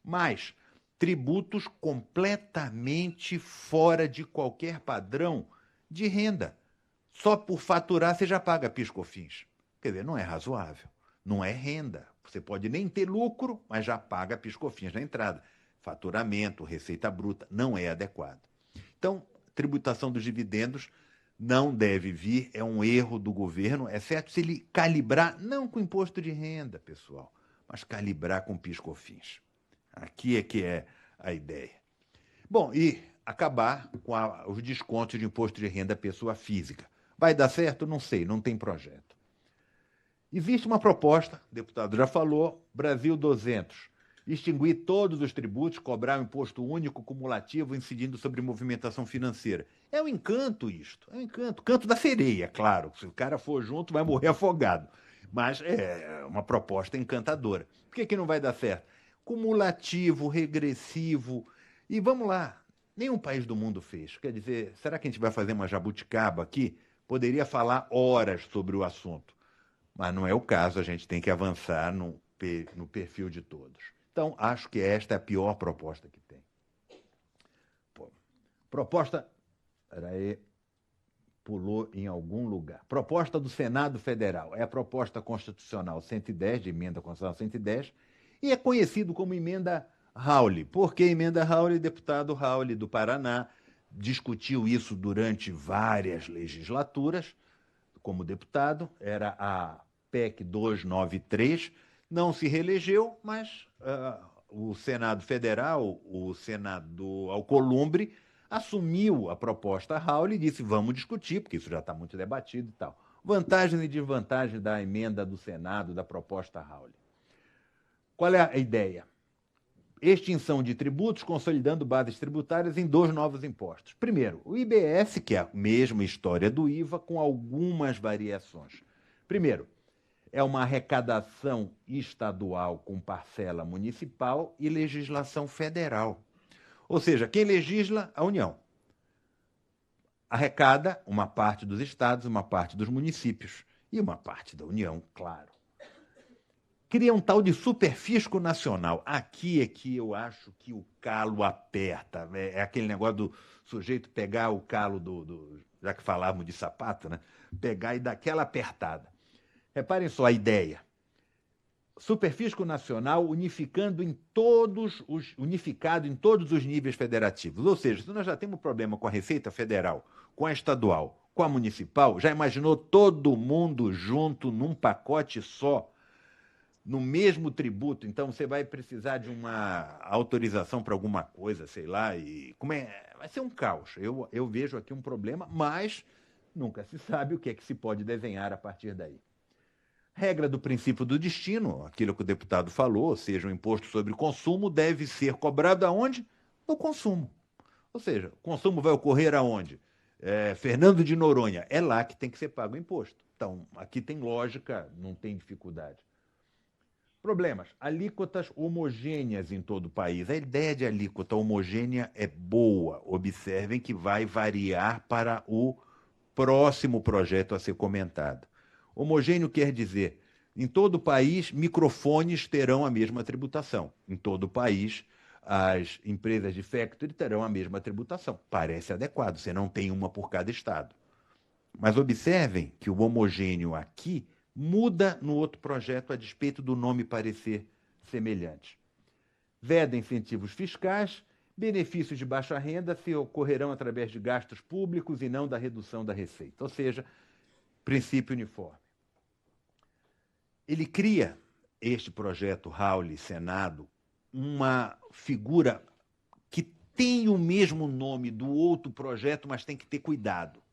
Mas tributos completamente fora de qualquer padrão de renda. Só por faturar você já paga PIS, COFINS. Quer dizer, não é razoável. Não é renda. Você pode nem ter lucro, mas já paga PIS, COFINS na entrada. Faturamento, receita bruta, não é adequado. Então, tributação dos dividendos não deve vir, é um erro do governo, exceto se ele calibrar, não com imposto de renda, pessoal, mas calibrar com PIS, COFINS. Aqui é que é a ideia. Bom, e acabar com os descontos de imposto de renda à pessoa física. Vai dar certo? Não sei, não tem projeto. Existe uma proposta, o deputado já falou, Brasil 200, extinguir todos os tributos, cobrar um imposto único cumulativo incidindo sobre movimentação financeira. É um encanto isto, é um encanto. Canto da sereia, claro. Se o cara for junto, vai morrer afogado. Mas é uma proposta encantadora. Por que não vai dar certo? Cumulativo, regressivo. E vamos lá, nenhum país do mundo fez. Quer dizer, será que a gente vai fazer uma jabuticaba aqui? Poderia falar horas sobre o assunto. Mas não é o caso, a gente tem que avançar no perfil de todos. Então, acho que esta é a pior proposta que tem. Proposta... Peraí, pulou em algum lugar. Proposta do Senado Federal. É a proposta constitucional 110, de emenda constitucional 110, e é conhecido como emenda Raule. Por que emenda Raule? Deputado Raule, do Paraná, discutiu isso durante várias legislaturas, como deputado, era a PEC 293, não se reelegeu, mas o Senado Federal, o Senado Alcolumbre, assumiu a proposta Raule e disse, vamos discutir, porque isso já está muito debatido e tal. Vantagens e desvantagens da emenda do Senado, da proposta Raule. Qual é a ideia? Extinção de tributos, consolidando bases tributárias em 2 novos impostos. Primeiro, o IBS, que é a mesma história do IVA, com algumas variações. Primeiro, é uma arrecadação estadual com parcela municipal e legislação federal. Ou seja, quem legisla? A União. Arrecada uma parte dos estados, uma parte dos municípios e uma parte da União, claro. Cria um tal de superfisco nacional. Aqui é que eu acho que o calo aperta. É aquele negócio do sujeito pegar o calo já que falávamos de sapato, né? Pegar e dar aquela apertada. Reparem só a ideia. Superfisco nacional unificado em todos os níveis federativos. Ou seja, se nós já temos problema com a Receita Federal, com a estadual, com a municipal, já imaginou todo mundo junto num pacote só, no mesmo tributo? Então você vai precisar de uma autorização para alguma coisa, sei lá, e vai ser um caos. Eu vejo aqui um problema, mas nunca se sabe o que é que se pode desenhar a partir daí. Regra do princípio do destino, aquilo que o deputado falou, ou seja, o imposto sobre consumo deve ser cobrado aonde? No consumo. Ou seja, o consumo vai ocorrer aonde? Fernando de Noronha, é lá que tem que ser pago o imposto. Então, aqui tem lógica, não tem dificuldade. Problemas, alíquotas homogêneas em todo o país. A ideia de alíquota homogênea é boa. Observem que vai variar para o próximo projeto a ser comentado. Homogêneo quer dizer, em todo o país, microfones terão a mesma tributação. Em todo o país, as empresas de factory terão a mesma tributação. Parece adequado, você não tem uma por cada estado. Mas observem que o homogêneo aqui muda no outro projeto a despeito do nome parecer semelhante. Veda incentivos fiscais, benefícios de baixa renda se ocorrerão através de gastos públicos e não da redução da receita. Ou seja, princípio uniforme. Ele cria, este projeto Rauli Senado, uma figura que tem o mesmo nome do outro projeto, mas tem que ter cuidado,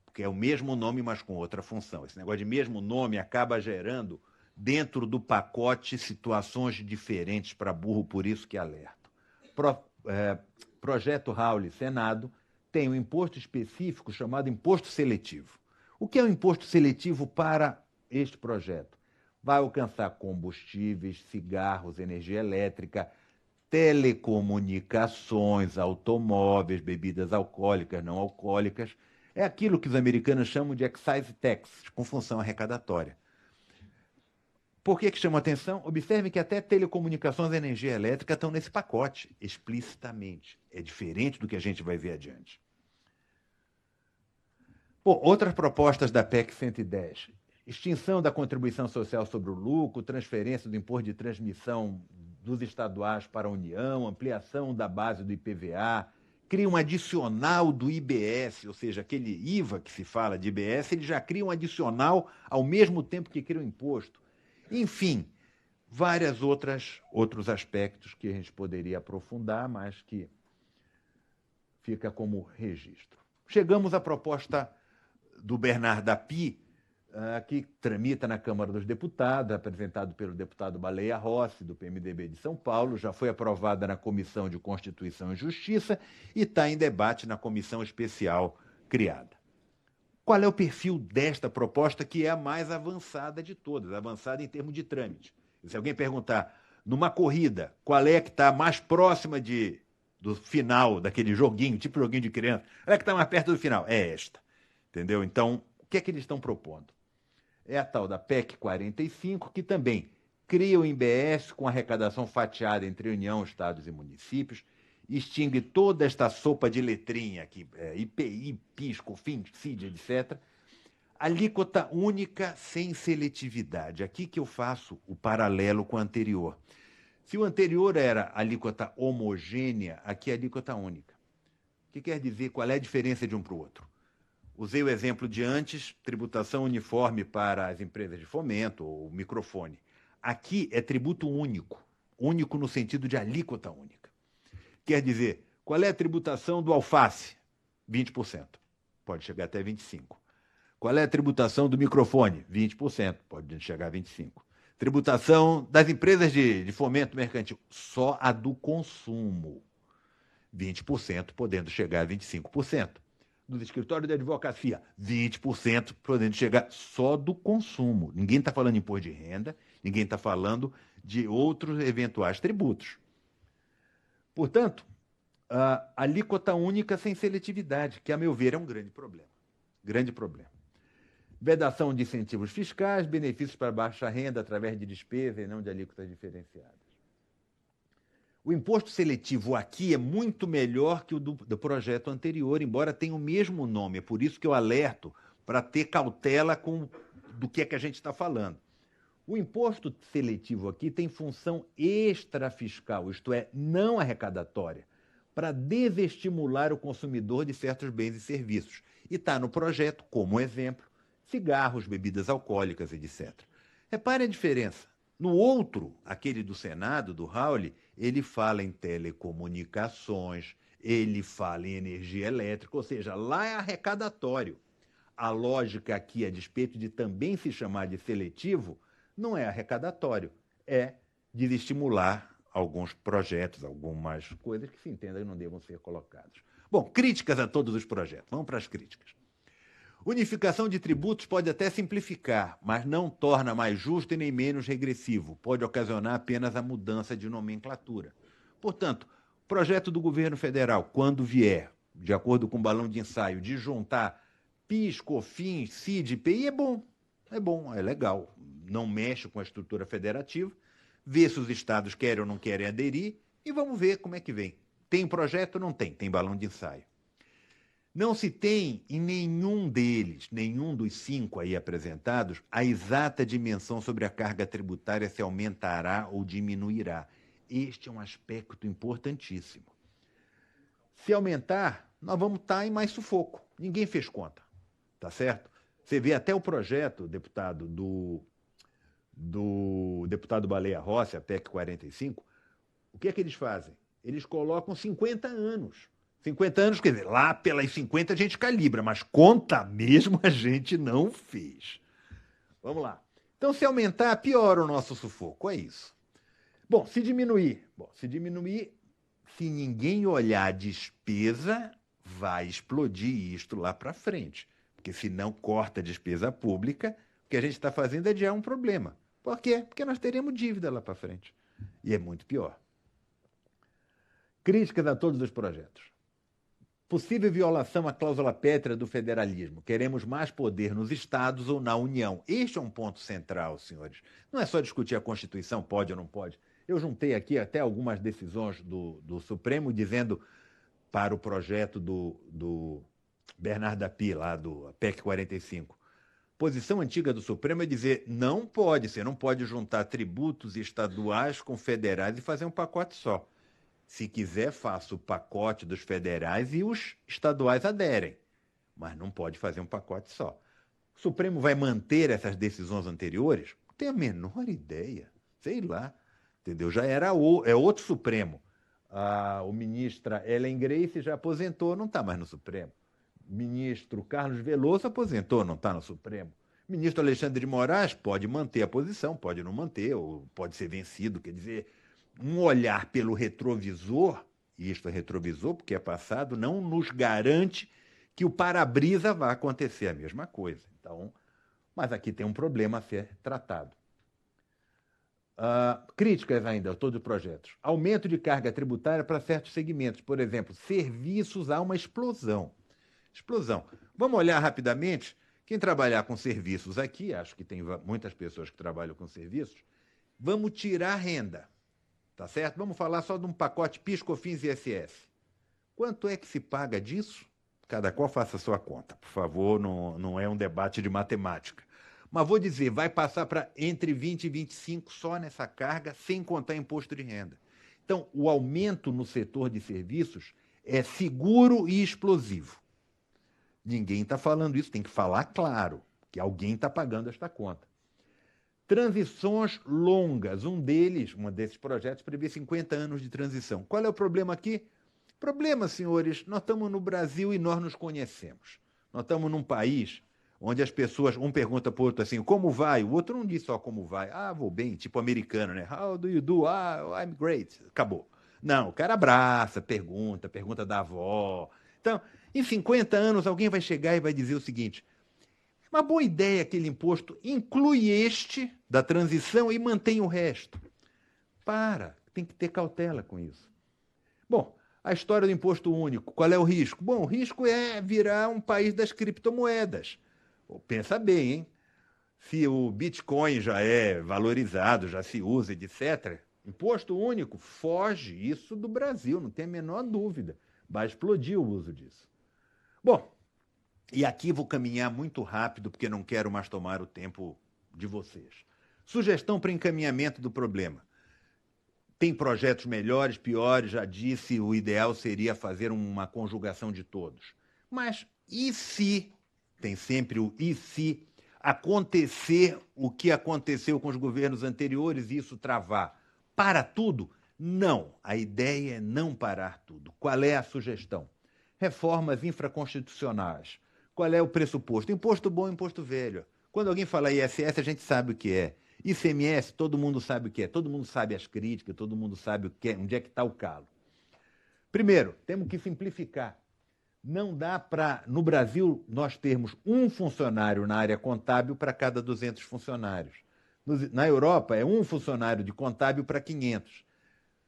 porque é o mesmo nome, mas com outra função. Esse negócio de mesmo nome acaba gerando, dentro do pacote, situações diferentes para burro, por isso que alerto. Projeto Rauli Senado tem um imposto específico chamado imposto seletivo. O que é o imposto seletivo para este projeto? Vai alcançar combustíveis, cigarros, energia elétrica, telecomunicações, automóveis, bebidas alcoólicas, não alcoólicas. É aquilo que os americanos chamam de excise tax, com função arrecadatória. Por que chama atenção? Observem que até telecomunicações e energia elétrica estão nesse pacote, explicitamente. É diferente do que a gente vai ver adiante. Bom, outras propostas da PEC 110. Extinção da contribuição social sobre o lucro, transferência do imposto de transmissão dos estaduais para a União, ampliação da base do IPVA, cria um adicional do IBS, ou seja, aquele IVA que se fala de IBS, ele já cria um adicional ao mesmo tempo que cria o imposto. Enfim, outros aspectos que a gente poderia aprofundar, mas que fica como registro. Chegamos à proposta do Bernard Api, que tramita na Câmara dos Deputados, apresentado pelo deputado Baleia Rossi, do PMDB de São Paulo, já foi aprovada na Comissão de Constituição e Justiça e está em debate na comissão especial criada. Qual é o perfil desta proposta, que é a mais avançada de todas, avançada em termos de trâmite? Se alguém perguntar, numa corrida, qual é que está mais próxima do final daquele joguinho, tipo joguinho de criança, qual é que está mais perto do final? É esta. Entendeu? Então, o que é que eles estão propondo? É a tal da PEC 45, que também cria o IBS com arrecadação fatiada entre União, Estados e municípios, extingue toda esta sopa de letrinha aqui, IPI, PIS, COFINS, CID, etc. Alíquota única sem seletividade. Aqui que eu faço o paralelo com o anterior. Se o anterior era alíquota homogênea, aqui é alíquota única. O que quer dizer? Qual é a diferença de um para o outro? Usei o exemplo de antes, tributação uniforme para as empresas de fomento ou microfone. Aqui é tributo único, único no sentido de alíquota única. Quer dizer, qual é a tributação do alface? 20%, pode chegar até 25%. Qual é a tributação do microfone? 20%, pode chegar a 25%. Tributação das empresas de fomento mercantil, só a do consumo, 20%, podendo chegar a 25%. Dos escritórios de advocacia, 20%, podendo chegar só do consumo. Ninguém está falando de imposto de renda, ninguém está falando de outros eventuais tributos. Portanto, a alíquota única sem seletividade, que, a meu ver, é um grande problema. Grande problema. Vedação de incentivos fiscais, benefícios para baixa renda através de despesa e não de alíquotas diferenciadas. O imposto seletivo aqui é muito melhor que o do projeto anterior, embora tenha o mesmo nome. É por isso que eu alerto para ter cautela com do que é que a gente está falando. O imposto seletivo aqui tem função extrafiscal, isto é, não arrecadatória, para desestimular o consumidor de certos bens e serviços. E está no projeto, como exemplo, cigarros, bebidas alcoólicas, etc. Repare a diferença. No outro, aquele do Senado, do Raul, ele fala em telecomunicações, ele fala em energia elétrica, ou seja, lá é arrecadatório. A lógica aqui, a despeito de também se chamar de seletivo, não é arrecadatório, é desestimular alguns projetos, algumas coisas que se entenda que não devam ser colocadas. Bom, críticas a todos os projetos. Vamos para as críticas. Unificação de tributos pode até simplificar, mas não torna mais justo e nem menos regressivo. Pode ocasionar apenas a mudança de nomenclatura. Portanto, o projeto do governo federal, quando vier, de acordo com o balão de ensaio, de juntar PIS, COFINS, CID, IPI, é bom, é legal. Não mexe com a estrutura federativa, vê se os estados querem ou não querem aderir e vamos ver como é que vem. Tem projeto? Não tem, tem balão de ensaio. Não se tem em nenhum deles, nenhum dos 5 aí apresentados, a exata dimensão sobre a carga tributária se aumentará ou diminuirá. Este é um aspecto importantíssimo. Se aumentar, nós vamos estar em mais sufoco. Ninguém fez conta, tá certo? Você vê até o projeto, deputado, do deputado Baleia Rossi, a PEC 45, o que é que eles fazem? Eles colocam 50 anos. 50 anos, quer dizer, lá pelas 50 a gente calibra, mas conta mesmo a gente não fez. Vamos lá. Então, se aumentar, piora o nosso sufoco, é isso. Bom, se diminuir, se ninguém olhar a despesa, vai explodir isto lá para frente. Porque se não corta a despesa pública, o que a gente está fazendo é adiar um problema. Por quê? Porque nós teremos dívida lá para frente. E é muito pior. Críticas a todos os projetos. Possível violação à cláusula pétrea do federalismo. Queremos mais poder nos estados ou na União. Este é um ponto central, senhores. Não é só discutir a Constituição, pode ou não pode. Eu juntei aqui até algumas decisões do Supremo dizendo para o projeto do Bernardo Api, lá do PEC 45. Posição antiga do Supremo é dizer não pode, você não pode juntar tributos estaduais com federais e fazer um pacote só. Se quiser, faça o pacote dos federais e os estaduais aderem. Mas não pode fazer um pacote só. O Supremo vai manter essas decisões anteriores? Não tenho a menor ideia. Sei lá. Entendeu? Já era é outro Supremo. O ministra Ellen Grace já aposentou, não está mais no Supremo. O ministro Carlos Veloso aposentou, não está no Supremo. O ministro Alexandre de Moraes pode manter a posição, pode não manter, ou pode ser vencido. Quer dizer, um olhar pelo retrovisor, e isto é retrovisor porque é passado, não nos garante que o para-brisa vá acontecer a mesma coisa. Então, mas aqui tem um problema a ser tratado. Críticas ainda a todos os projetos. Aumento de carga tributária para certos segmentos. Por exemplo, serviços, há uma explosão. Vamos olhar rapidamente. Quem trabalhar com serviços aqui, acho que tem muitas pessoas que trabalham com serviços, vamos tirar renda. Tá certo? Vamos falar só de um pacote PIS, COFINS e ISS. Quanto é que se paga disso? Cada qual faça a sua conta. Por favor, não é um debate de matemática. Mas vou dizer, vai passar para entre 20 e 25 só nessa carga, sem contar imposto de renda. Então, o aumento no setor de serviços é seguro e explosivo. Ninguém está falando isso, tem que falar claro, que alguém está pagando esta conta. Transições longas. Um desses projetos prevê 50 anos de transição. Qual é o problema aqui? Problema, senhores, nós estamos no Brasil e nós nos conhecemos. Nós estamos num país onde as pessoas, um pergunta para o outro assim, como vai? O outro não diz só como vai. Vou bem, tipo americano, né? How do you do? I'm great. Acabou. Não, o cara abraça, pergunta da avó. Então, em 50 anos, alguém vai chegar e vai dizer o seguinte: uma boa ideia aquele imposto, inclui este da transição e mantém o resto. Tem que ter cautela com isso. Bom, a história do imposto único, qual é o risco? Bom, o risco é virar um país das criptomoedas. Pensa bem, hein? Se o Bitcoin já é valorizado, já se usa, etc., imposto único foge isso do Brasil, não tem a menor dúvida. Vai explodir o uso disso. Bom, E aqui vou caminhar muito rápido, porque não quero mais tomar o tempo de vocês. Sugestão para encaminhamento do problema. Tem projetos melhores, piores, já disse, o ideal seria fazer uma conjugação de todos. Mas e se, tem sempre o e se, acontecer o que aconteceu com os governos anteriores e isso travar? Para tudo? Não. A ideia é não parar tudo. Qual é a sugestão? Reformas infraconstitucionais. Qual é o pressuposto? Imposto bom, imposto velho. Quando alguém fala ISS, a gente sabe o que é. ICMS, todo mundo sabe o que é. Todo mundo sabe as críticas, todo mundo sabe o que é, onde é que está o calo. Primeiro, temos que simplificar. Não dá para, no Brasil, nós termos um funcionário na área contábil para cada 200 funcionários. Na Europa, é um funcionário de contábil para 500.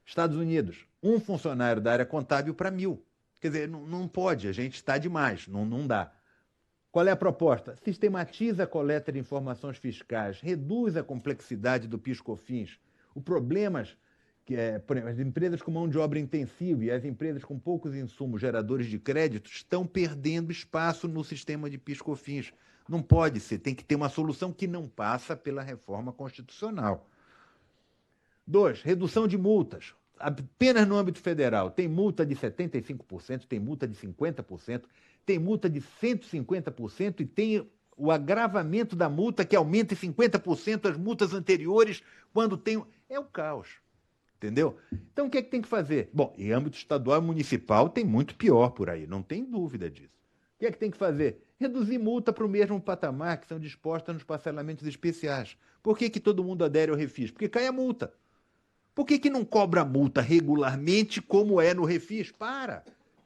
Estados Unidos, um funcionário da área contábil para 1.000. Quer dizer, não pode, a gente está demais, não dá. Qual é a proposta? Sistematiza a coleta de informações fiscais, reduz a complexidade do PIS/COFINS. O problema que por exemplo, as empresas com mão de obra intensiva e as empresas com poucos insumos geradores de crédito estão perdendo espaço no sistema de PIS/COFINS. Não pode ser, tem que ter uma solução que não passa pela reforma constitucional. 2, redução de multas. Apenas no âmbito federal. Tem multa de 75%, tem multa de 50%, tem multa de 150% e tem o agravamento da multa que aumenta em 50% as multas anteriores quando tem... É o caos, entendeu? Então, o que é que tem que fazer? Bom, em âmbito estadual e municipal tem muito pior por aí, não tem dúvida disso. O que é que tem que fazer? Reduzir multa para o mesmo patamar que são dispostas nos parcelamentos especiais. Por que todo mundo adere ao refis? Porque cai a multa. Por que não cobra multa regularmente como é no refis?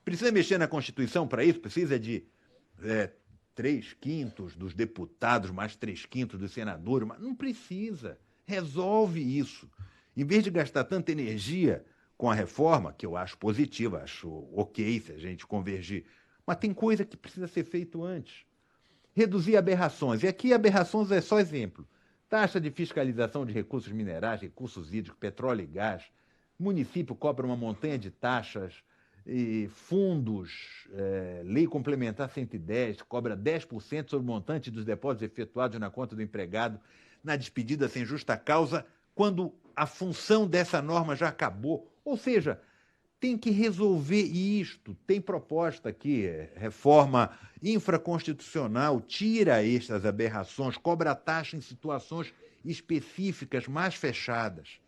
Precisa mexer na Constituição para isso? Precisa de 3/5 dos deputados, mais 3/5 dos senadores? Mas não precisa. Resolve isso. Em vez de gastar tanta energia com a reforma, que eu acho positiva, acho ok se a gente convergir, mas tem coisa que precisa ser feito antes. Reduzir aberrações. E aqui aberrações é só exemplo. Taxa de fiscalização de recursos minerais, recursos hídricos, petróleo e gás. O município cobra uma montanha de taxas, e fundos, Lei Complementar 110, cobra 10% sobre o montante dos depósitos efetuados na conta do empregado na despedida sem justa causa, quando a função dessa norma já acabou. Ou seja, tem que resolver isto. Tem proposta aqui, reforma infraconstitucional, tira estas aberrações, cobra taxa em situações específicas, mais fechadas.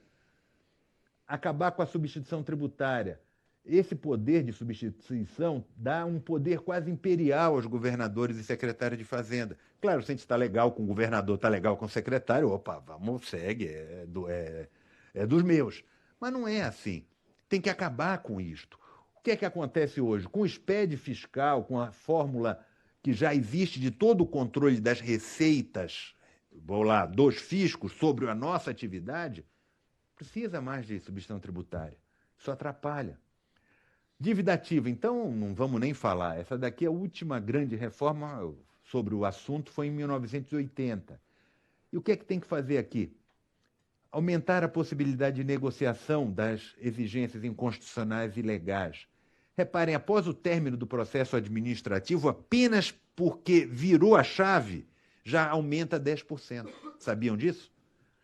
Acabar com a substituição tributária. Esse poder de substituição dá um poder quase imperial aos governadores e secretários de Fazenda. Claro, se a gente está legal com o governador, está legal com o secretário, opa, vamos, segue, é dos meus. Mas não é assim. Tem que acabar com isto. O que é que acontece hoje? Com o SPED fiscal, com a fórmula que já existe de todo o controle das receitas, dos fiscos sobre a nossa atividade, precisa mais de substituição tributária. Isso atrapalha. Dívida ativa, então, não vamos nem falar. Essa daqui, a última grande reforma sobre o assunto foi em 1980. E o que é que tem que fazer aqui? Aumentar a possibilidade de negociação das exigências inconstitucionais e legais. Reparem, após o término do processo administrativo, apenas porque virou a chave, já aumenta 10%. Sabiam disso?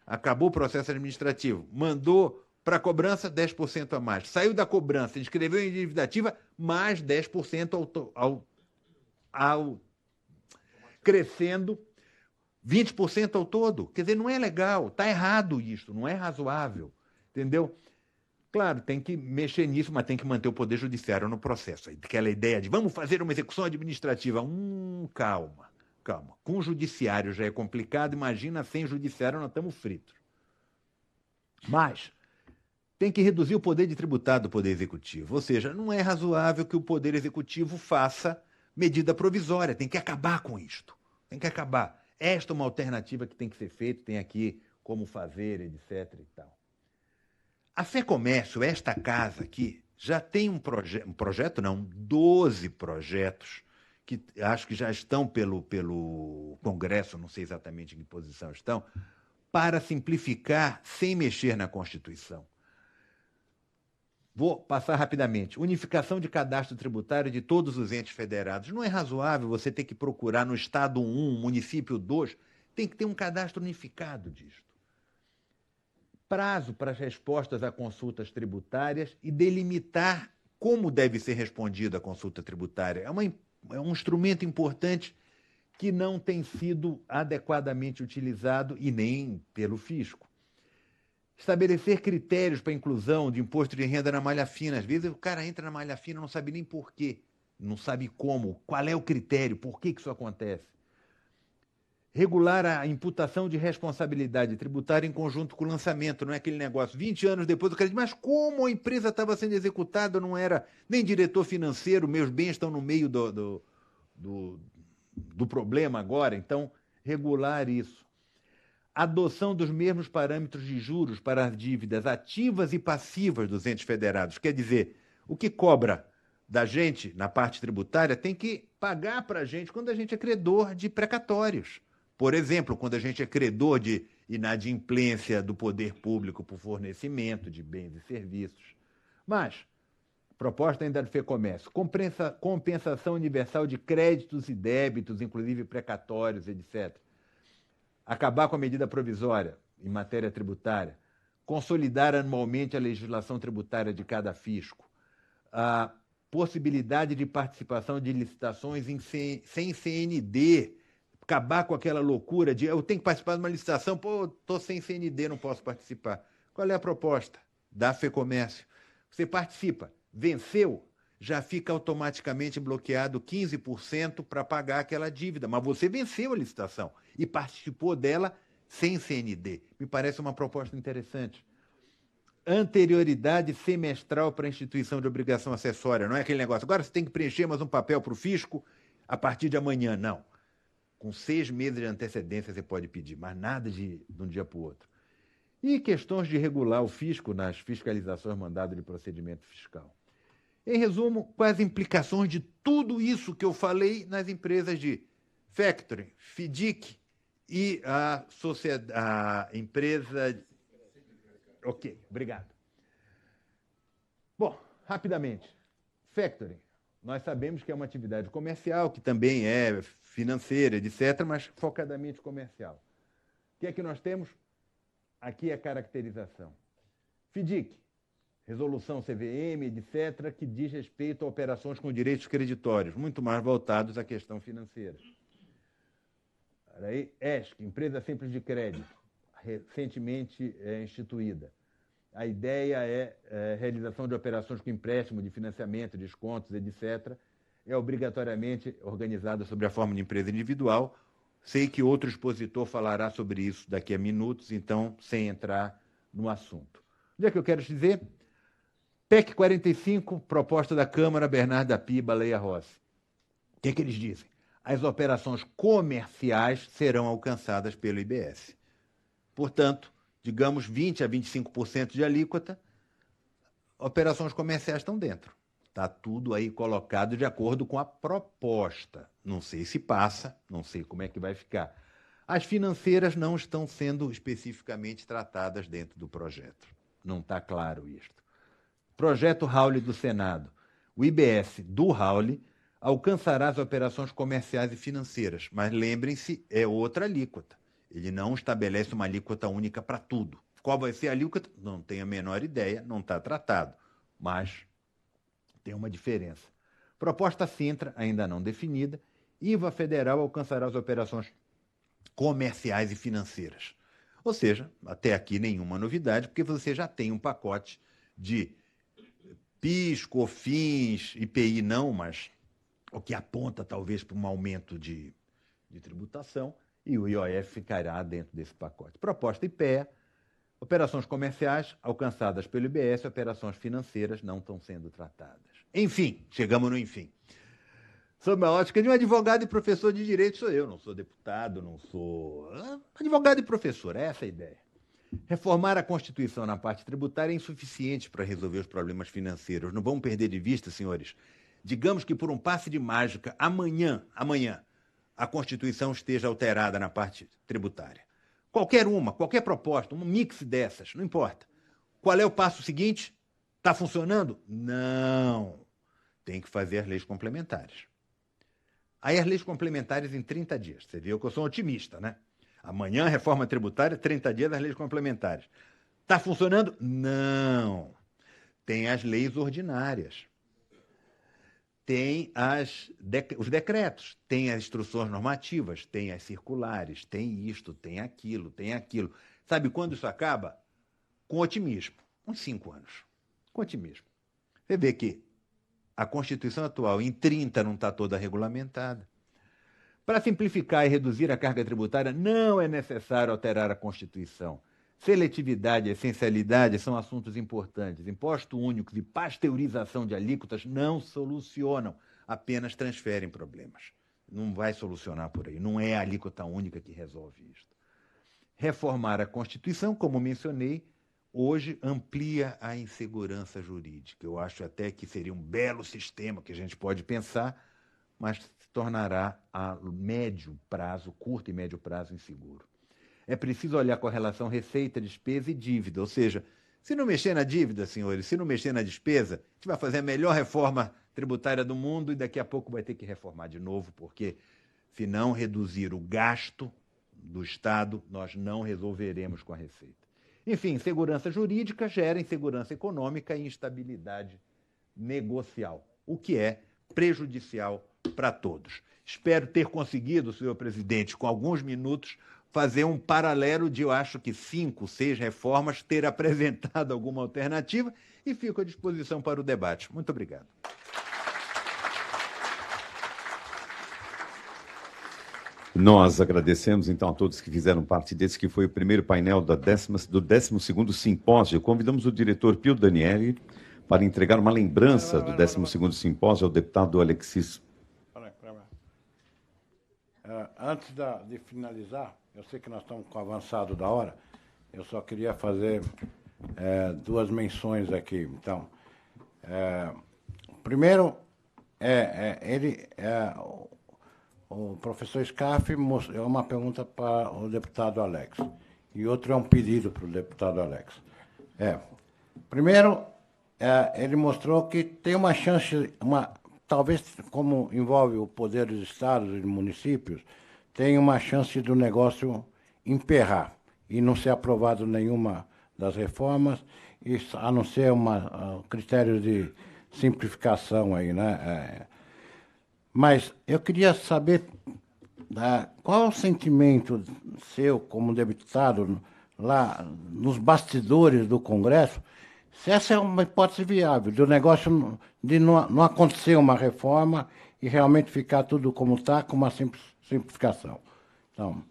Acabou o processo administrativo, mandou para a cobrança, 10% a mais. Saiu da cobrança, inscreveu em dívida ativa, mais 10% ao crescendo, 20% ao todo. Quer dizer, não é legal, está errado isso, não é razoável, entendeu? Claro, tem que mexer nisso, mas tem que manter o Poder Judiciário no processo. Aquela ideia de vamos fazer uma execução administrativa. Calma. Com o Judiciário já é complicado, imagina sem Judiciário nós estamos fritos. Mas tem que reduzir o poder de tributar do Poder Executivo. Ou seja, não é razoável que o Poder Executivo faça medida provisória. Tem que acabar com isto. Tem que acabar. Esta é uma alternativa que tem que ser feita, tem aqui como fazer, etc. e tal. A FEComércio, esta casa aqui, já tem um projeto, 12 projetos, que acho que já estão pelo Congresso, não sei exatamente em que posição estão, para simplificar sem mexer na Constituição. Vou passar rapidamente. Unificação de cadastro tributário de todos os entes federados. Não é razoável você ter que procurar no estado 1, município 2, tem que ter um cadastro unificado disto. Prazo para as respostas a consultas tributárias e delimitar como deve ser respondida a consulta tributária. É um instrumento importante que não tem sido adequadamente utilizado e nem pelo fisco. Estabelecer critérios para a inclusão de imposto de renda na malha fina. Às vezes o cara entra na malha fina e não sabe nem por quê, não sabe como, qual é o critério, por que isso acontece. Regular a imputação de responsabilidade tributária em conjunto com o lançamento, não é aquele negócio. 20 anos depois, o cara diz, mas como a empresa estava sendo executada, eu não era nem diretor financeiro, meus bens estão no meio do problema agora. Então, regular isso. Adoção dos mesmos parâmetros de juros para as dívidas ativas e passivas dos entes federados. Quer dizer, o que cobra da gente na parte tributária tem que pagar para a gente quando a gente é credor de precatórios. Por exemplo, quando a gente é credor de inadimplência do poder público por fornecimento de bens e serviços. Mas, proposta ainda do FEComércio, compensação universal de créditos e débitos, inclusive precatórios, etc. Acabar com a medida provisória em matéria tributária, consolidar anualmente a legislação tributária de cada fisco, a possibilidade de participação de licitações sem CND, acabar com aquela loucura de eu tenho que participar de uma licitação, pô, estou sem CND, não posso participar. Qual é a proposta da FEComércio? Você participa, venceu, já fica automaticamente bloqueado 15% para pagar aquela dívida, mas você venceu a licitação e participou dela sem CND. Me parece uma proposta interessante. Anterioridade semestral para a instituição de obrigação acessória. Não é aquele negócio, agora você tem que preencher mais um papel para o fisco a partir de amanhã. Não. Com 6 meses de antecedência você pode pedir, mas nada de um dia para o outro. E questões de regular o fisco nas fiscalizações mandadas de procedimento fiscal. Em resumo, quais as implicações de tudo isso que eu falei nas empresas de factoring, FDIC e a empresa... Ok, obrigado. Bom, rapidamente. Factoring. Nós sabemos que é uma atividade comercial, que também é financeira, etc., mas focadamente comercial. O que é que nós temos? Aqui é a caracterização. FDIC. Resolução CVM, etc., que diz respeito a operações com direitos creditórios, muito mais voltados à questão financeira. Aí, ESC, Empresa Simples de Crédito, recentemente instituída. A ideia é realização de operações com empréstimo, de financiamento, descontos, etc., é obrigatoriamente organizada sob a forma de empresa individual. Sei que outro expositor falará sobre isso daqui a minutos, então, sem entrar no assunto. Onde é que eu quero dizer? PEC 45, proposta da Câmara, Bernardo da Pia, Baleia Rossi. O que é que eles dizem? As operações comerciais serão alcançadas pelo IBS. Portanto, digamos 20% a 25% de alíquota, operações comerciais estão dentro. Está tudo aí colocado de acordo com a proposta. Não sei se passa, não sei como é que vai ficar. As financeiras não estão sendo especificamente tratadas dentro do projeto. Não está claro isto. Projeto Raule do Senado. O IBS do Raule alcançará as operações comerciais e financeiras, mas lembrem-se, é outra alíquota. Ele não estabelece uma alíquota única para tudo. Qual vai ser a alíquota? Não tenho a menor ideia, não está tratado, mas tem uma diferença. Proposta Sintra, ainda não definida. IVA federal alcançará as operações comerciais e financeiras. Ou seja, até aqui nenhuma novidade, porque você já tem um pacote de PIS, COFINS, IPI não, mas o que aponta talvez para um aumento de tributação, e o IOF ficará dentro desse pacote. Proposta IPEA, operações comerciais alcançadas pelo IBS, operações financeiras não estão sendo tratadas. Enfim, chegamos no enfim. Sob a ótica de um advogado e professor de direito, sou eu, não sou deputado, não sou... Advogado e professor, é essa a ideia. Reformar a Constituição na parte tributária é insuficiente para resolver os problemas financeiros. Não vamos perder de vista, senhores. Digamos que por um passe de mágica, amanhã, a Constituição esteja alterada na parte tributária. Qualquer proposta, um mix dessas, não importa. Qual é o passo seguinte? Está funcionando? Não. Tem que fazer as leis complementares. Aí as leis complementares em 30 dias. Você viu que eu sou um otimista, né? Amanhã, reforma tributária, 30 dias as leis complementares. Está funcionando? Não. Tem as leis ordinárias. Tem os decretos, tem as instruções normativas, tem as circulares, tem isto, tem aquilo, tem aquilo. Sabe quando isso acaba? Com otimismo. Uns 5 anos. Com otimismo. Você vê que a Constituição atual, em 30, não está toda regulamentada. Para simplificar e reduzir a carga tributária, não é necessário alterar a Constituição. Seletividade e essencialidade são assuntos importantes. Imposto único e pasteurização de alíquotas não solucionam, apenas transferem problemas. Não vai solucionar por aí. Não é a alíquota única que resolve isto. Reformar a Constituição, como mencionei, hoje amplia a insegurança jurídica. Eu acho até que seria um belo sistema que a gente pode pensar, mas se tornará a médio prazo, curto e médio prazo, inseguro. É preciso olhar com a relação receita, despesa e dívida. Ou seja, se não mexer na dívida, senhores, se não mexer na despesa, a gente vai fazer a melhor reforma tributária do mundo e daqui a pouco vai ter que reformar de novo, porque se não reduzir o gasto do Estado, nós não resolveremos com a receita. Enfim, insegurança jurídica gera insegurança econômica e instabilidade negocial, o que é prejudicial para todos. Espero ter conseguido, senhor presidente, com alguns minutos, fazer um paralelo de, eu acho que 5, 6 reformas, ter apresentado alguma alternativa e fico à disposição para o debate. Muito obrigado. Nós agradecemos, então, a todos que fizeram parte desse, que foi o primeiro painel do 12º simpósio. Convidamos o diretor Pio Daniele para entregar uma lembrança do 12º simpósio ao deputado Alexis. Antes de finalizar, eu sei que nós estamos com o avançado da hora, eu só queria fazer 2 menções aqui. Então, primeiro, o professor Scaff é uma pergunta para o deputado Alex, e outro é um pedido para o deputado Alex. Primeiro, ele mostrou que tem uma chance, talvez como envolve o poder dos estados e municípios, tem uma chance do negócio emperrar e não ser aprovado nenhuma das reformas, a não ser um critério de simplificação aí, né? Mas eu queria saber qual é o sentimento seu como deputado lá nos bastidores do Congresso, se essa é uma hipótese viável, do negócio de não acontecer uma reforma e realmente ficar tudo como está, com uma simplificação. Então,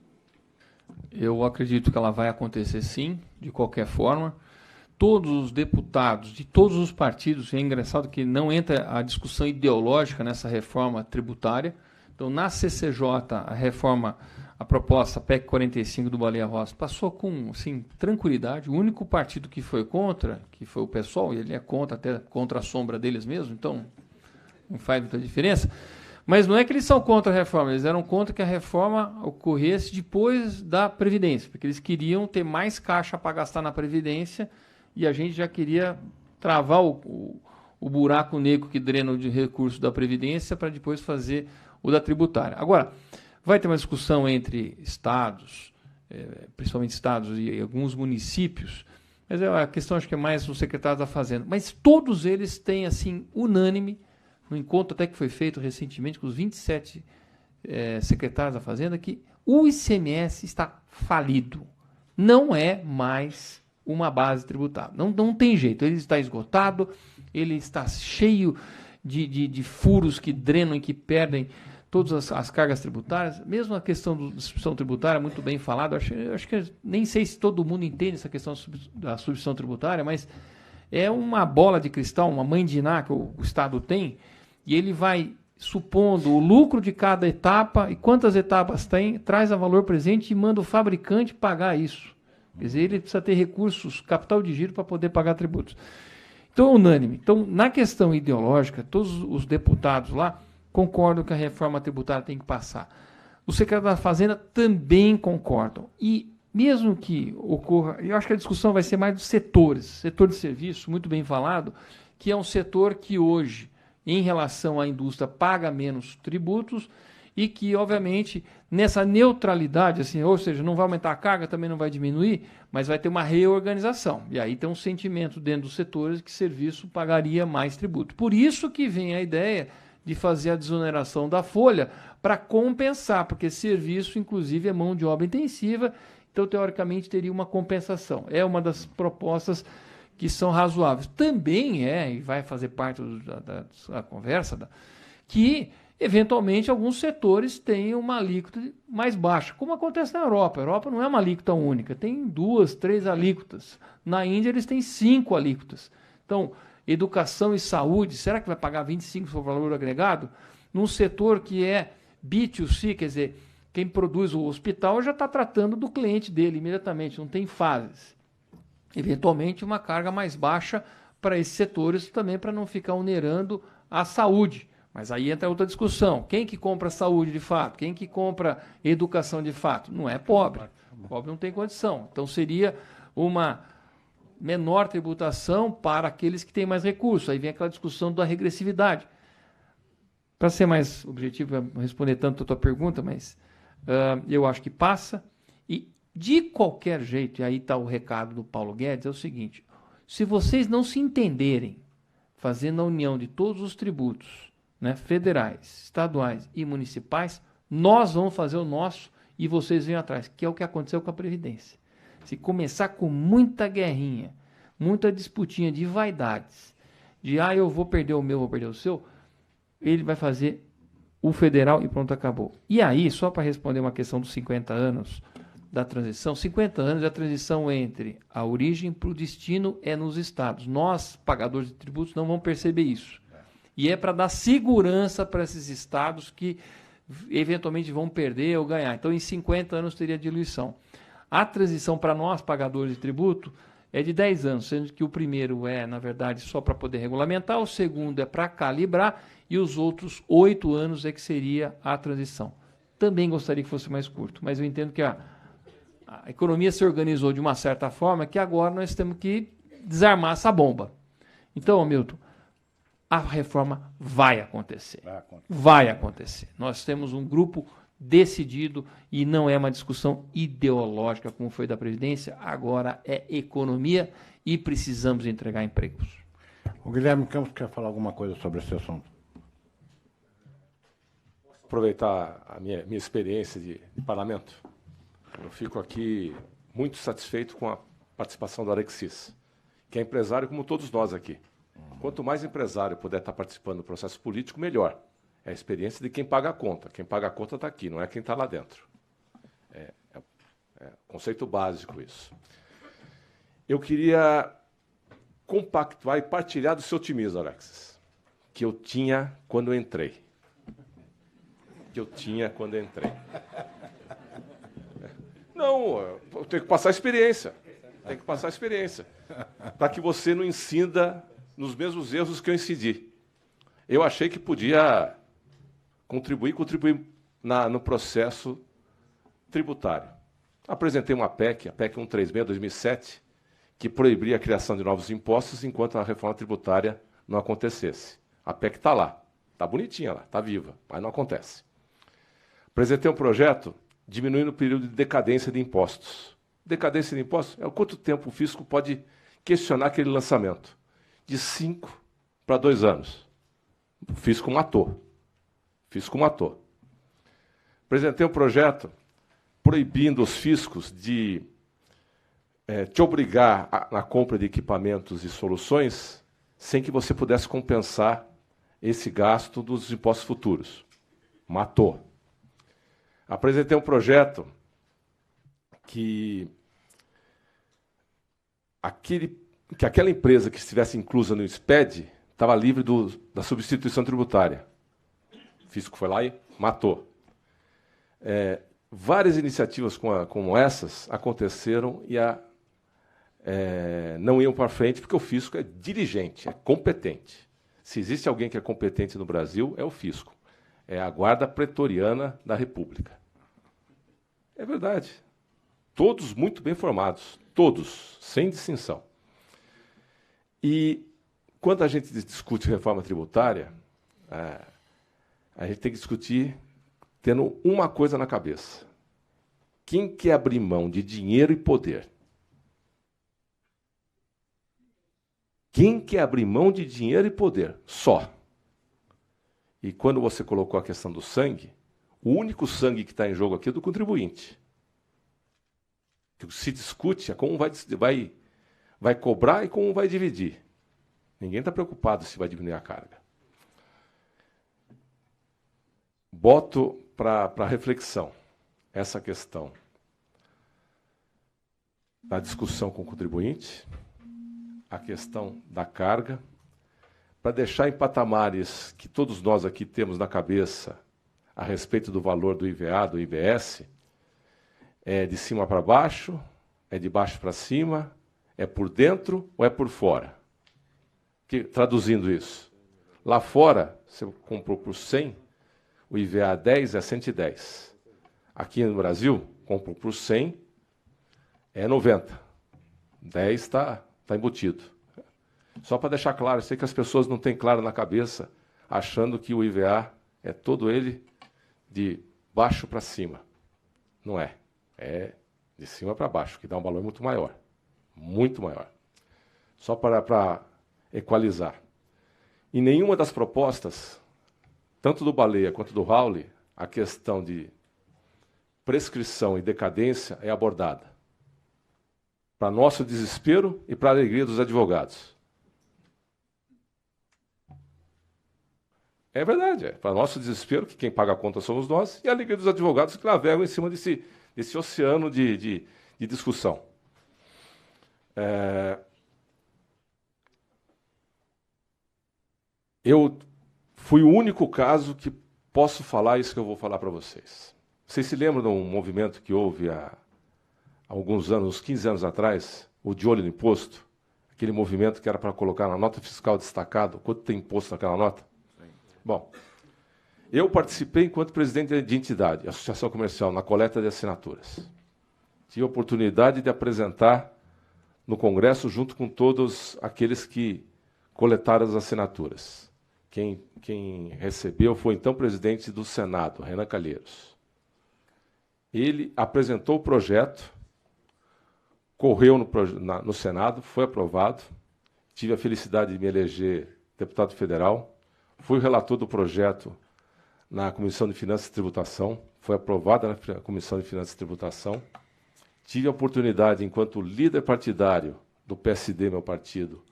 eu acredito que ela vai acontecer sim, de qualquer forma. Todos os deputados de todos os partidos, é engraçado que não entra a discussão ideológica nessa reforma tributária. Então, na CCJ, a proposta PEC 45 do Baleia Rossi passou com tranquilidade. O único partido que foi contra, que foi o PSOL, e ele é contra, até contra a sombra deles mesmo, então não faz muita diferença. Mas não é que eles são contra a reforma, eles eram contra que a reforma ocorresse depois da Previdência, porque eles queriam ter mais caixa para gastar na Previdência e a gente já queria travar o buraco negro que drena o recurso da Previdência para depois fazer o da tributária. Agora, vai ter uma discussão entre estados, principalmente estados e alguns municípios, mas a questão acho que é mais o secretário da Fazenda. Mas todos eles têm, assim, unânime, no encontro até que foi feito recentemente com os 27 secretários da Fazenda, que o ICMS está falido. Não é mais uma base tributável. Não tem jeito. Ele está esgotado, ele está cheio de furos que drenam e que perdem todas as cargas tributárias. Mesmo a questão da substituição tributária, muito bem falado. Acho que nem sei se todo mundo entende essa questão da substituição tributária, mas é uma bola de cristal, uma mãe de Ná que o Estado tem, e ele vai supondo o lucro de cada etapa e quantas etapas tem, traz a valor presente e manda o fabricante pagar isso. Quer dizer, ele precisa ter recursos, capital de giro para poder pagar tributos. Então, unânime. Então, na questão ideológica, todos os deputados lá concordam que a reforma tributária tem que passar. Os secretários da Fazenda também concordam. E mesmo que ocorra, eu acho que a discussão vai ser mais dos setores, setor de serviço, muito bem falado, que é um setor que hoje, em relação à indústria, paga menos tributos e que, obviamente, nessa neutralidade, assim, ou seja, não vai aumentar a carga, também não vai diminuir, mas vai ter uma reorganização. E aí tem um sentimento dentro dos setores que serviço pagaria mais tributo. Por isso que vem a ideia de fazer a desoneração da folha para compensar, porque serviço, inclusive, é mão de obra intensiva, então, teoricamente, teria uma compensação. É uma das propostas que são razoáveis. Também e vai fazer parte da conversa, que, eventualmente, alguns setores têm uma alíquota mais baixa, como acontece na Europa. A Europa não é uma alíquota única, tem 2, 3 alíquotas. Na Índia, eles têm 5 alíquotas. Então, educação e saúde, será que vai pagar 25 sobre o valor agregado? Num setor que é B2C, quer dizer, quem produz o hospital já está tratando do cliente dele imediatamente, não tem fases. Eventualmente, uma carga mais baixa para esses setores também, para não ficar onerando a saúde. Mas aí entra outra discussão. Quem que compra saúde de fato? Quem que compra educação de fato? Não é pobre. Pobre não tem condição. Então, seria uma menor tributação para aqueles que têm mais recursos. Aí vem aquela discussão da regressividade. Para ser mais objetivo, não responder tanto a tua pergunta, mas eu acho que passa. E, de qualquer jeito, e aí está o recado do Paulo Guedes, é o seguinte: se vocês não se entenderem fazendo a união de todos os tributos, né, federais, estaduais e municipais, nós vamos fazer o nosso e vocês venham atrás, que é o que aconteceu com a Previdência. Se começar com muita guerrinha, muita disputinha de vaidades, de eu vou perder o meu, vou perder o seu, ele vai fazer o federal e pronto, acabou. E aí, só para responder uma questão dos 50 anos da transição, 50 anos é a transição entre a origem para o destino nos estados. Nós, pagadores de tributos, não vamos perceber isso. E é para dar segurança para esses estados que eventualmente vão perder ou ganhar. Então, em 50 anos teria diluição. A transição para nós, pagadores de tributo, é de 10 anos, sendo que o primeiro é, na verdade, só para poder regulamentar, o segundo é para calibrar e os outros 8 anos é que seria a transição. Também gostaria que fosse mais curto, mas eu entendo que a economia se organizou de uma certa forma que agora nós temos que desarmar essa bomba. Então, Milton, a reforma vai acontecer. Vai acontecer. Nós temos um grupo decidido e não é uma discussão ideológica como foi da Previdência, agora é economia e precisamos entregar empregos. O Guilherme Campos quer falar alguma coisa sobre esse assunto? Aproveitar a minha experiência de parlamento. Eu fico aqui muito satisfeito com a participação do Alexis, que é empresário como todos nós aqui. Quanto mais empresário puder estar participando do processo político, melhor. É a experiência de quem paga a conta. Quem paga a conta está aqui, não é quem está lá dentro. É conceito básico isso. Eu queria compactuar e partilhar do seu otimismo, Alexis, que eu tinha quando eu entrei. Não, eu tenho que passar a experiência. Para que você não incida nos mesmos erros que eu incidi. Eu achei que podia contribuir no processo tributário. Apresentei uma PEC, a PEC 136/2007, que proibia a criação de novos impostos enquanto a reforma tributária não acontecesse. A PEC está lá, está bonitinha lá, está viva, mas não acontece. Apresentei um projeto diminuindo o período de decadência de impostos. Decadência de impostos é o quanto tempo o fisco pode questionar aquele lançamento. De 5 para 2 anos. O fisco matou. Apresentei um projeto proibindo os fiscos de te obrigar na compra de equipamentos e soluções sem que você pudesse compensar esse gasto dos impostos futuros. Matou. Apresentei um projeto que aquela empresa que estivesse inclusa no SPED estava livre da substituição tributária. O fisco foi lá e matou. Várias iniciativas como essas aconteceram e não iam para frente porque o fisco é diligente, é competente. Se existe alguém que é competente no Brasil, é o fisco. É a guarda pretoriana da República. É verdade. todos muito bem formados, todos, sem distinção. E quando a gente discute reforma tributária, a gente tem que discutir tendo uma coisa na cabeça. Quem quer abrir mão de dinheiro e poder? Quem quer abrir mão de dinheiro e poder? Só. E quando você colocou a questão do sangue, o único sangue que está em jogo aqui é do contribuinte. O que se discute é como vai cobrar e como vai dividir. Ninguém está preocupado se vai diminuir a carga. Boto para reflexão essa questão da discussão com o contribuinte, a questão da carga, para deixar em patamares que todos nós aqui temos na cabeça a respeito do valor do IVA, do IBS, é de cima para baixo, é de baixo para cima, é por dentro ou é por fora? Traduzindo isso, lá fora, você comprou por 100, o IVA 10 é 110. Aqui no Brasil, comprou por 100, é 90. 10 está embutido. Só para deixar claro, eu sei que as pessoas não têm claro na cabeça, achando que o IVA é todo ele de baixo para cima. Não é. É de cima para baixo, que dá um valor muito maior. Muito maior. Só para equalizar. Em nenhuma das propostas, tanto do Baleia quanto do Raul, a questão de prescrição e decadência é abordada. Para nosso desespero e para a alegria dos advogados. É verdade, para nosso desespero, que quem paga a conta somos nós, e a alegria dos advogados que navegam em cima desse oceano de discussão. Eu fui o único caso que posso falar isso que eu vou falar para vocês. Vocês se lembram de um movimento que houve há alguns anos, uns 15 anos atrás, o de olho no imposto? Aquele movimento que era para colocar na nota fiscal destacado, quanto tem imposto naquela nota? Sim. Bom, eu participei enquanto presidente de entidade, associação comercial, na coleta de assinaturas. Tive a oportunidade de apresentar no Congresso junto com todos aqueles que coletaram as assinaturas. Quem recebeu foi então presidente do Senado, Renan Calheiros. Ele apresentou o projeto, correu no Senado, foi aprovado. Tive a felicidade de me eleger deputado federal. Fui relator do projeto na Comissão de Finanças e Tributação. Foi aprovado na Comissão de Finanças e Tributação. Tive a oportunidade, enquanto líder partidário do PSD, meu partido,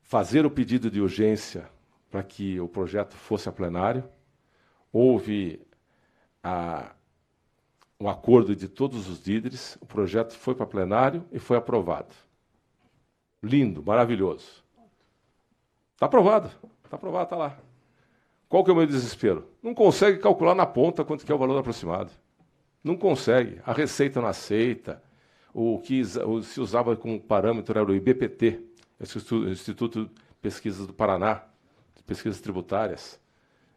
fazer o pedido de urgência para que o projeto fosse a plenário. Houve um acordo de todos os líderes, o projeto foi para plenário e foi aprovado. Lindo, maravilhoso. Está aprovado, está lá. Qual que é o meu desespero? Não consegue calcular na ponta quanto que é o valor aproximado. Não consegue. A Receita não aceita. O que se usava como parâmetro era o IBPT, o Instituto de Pesquisas do Paraná, de Pesquisas Tributárias.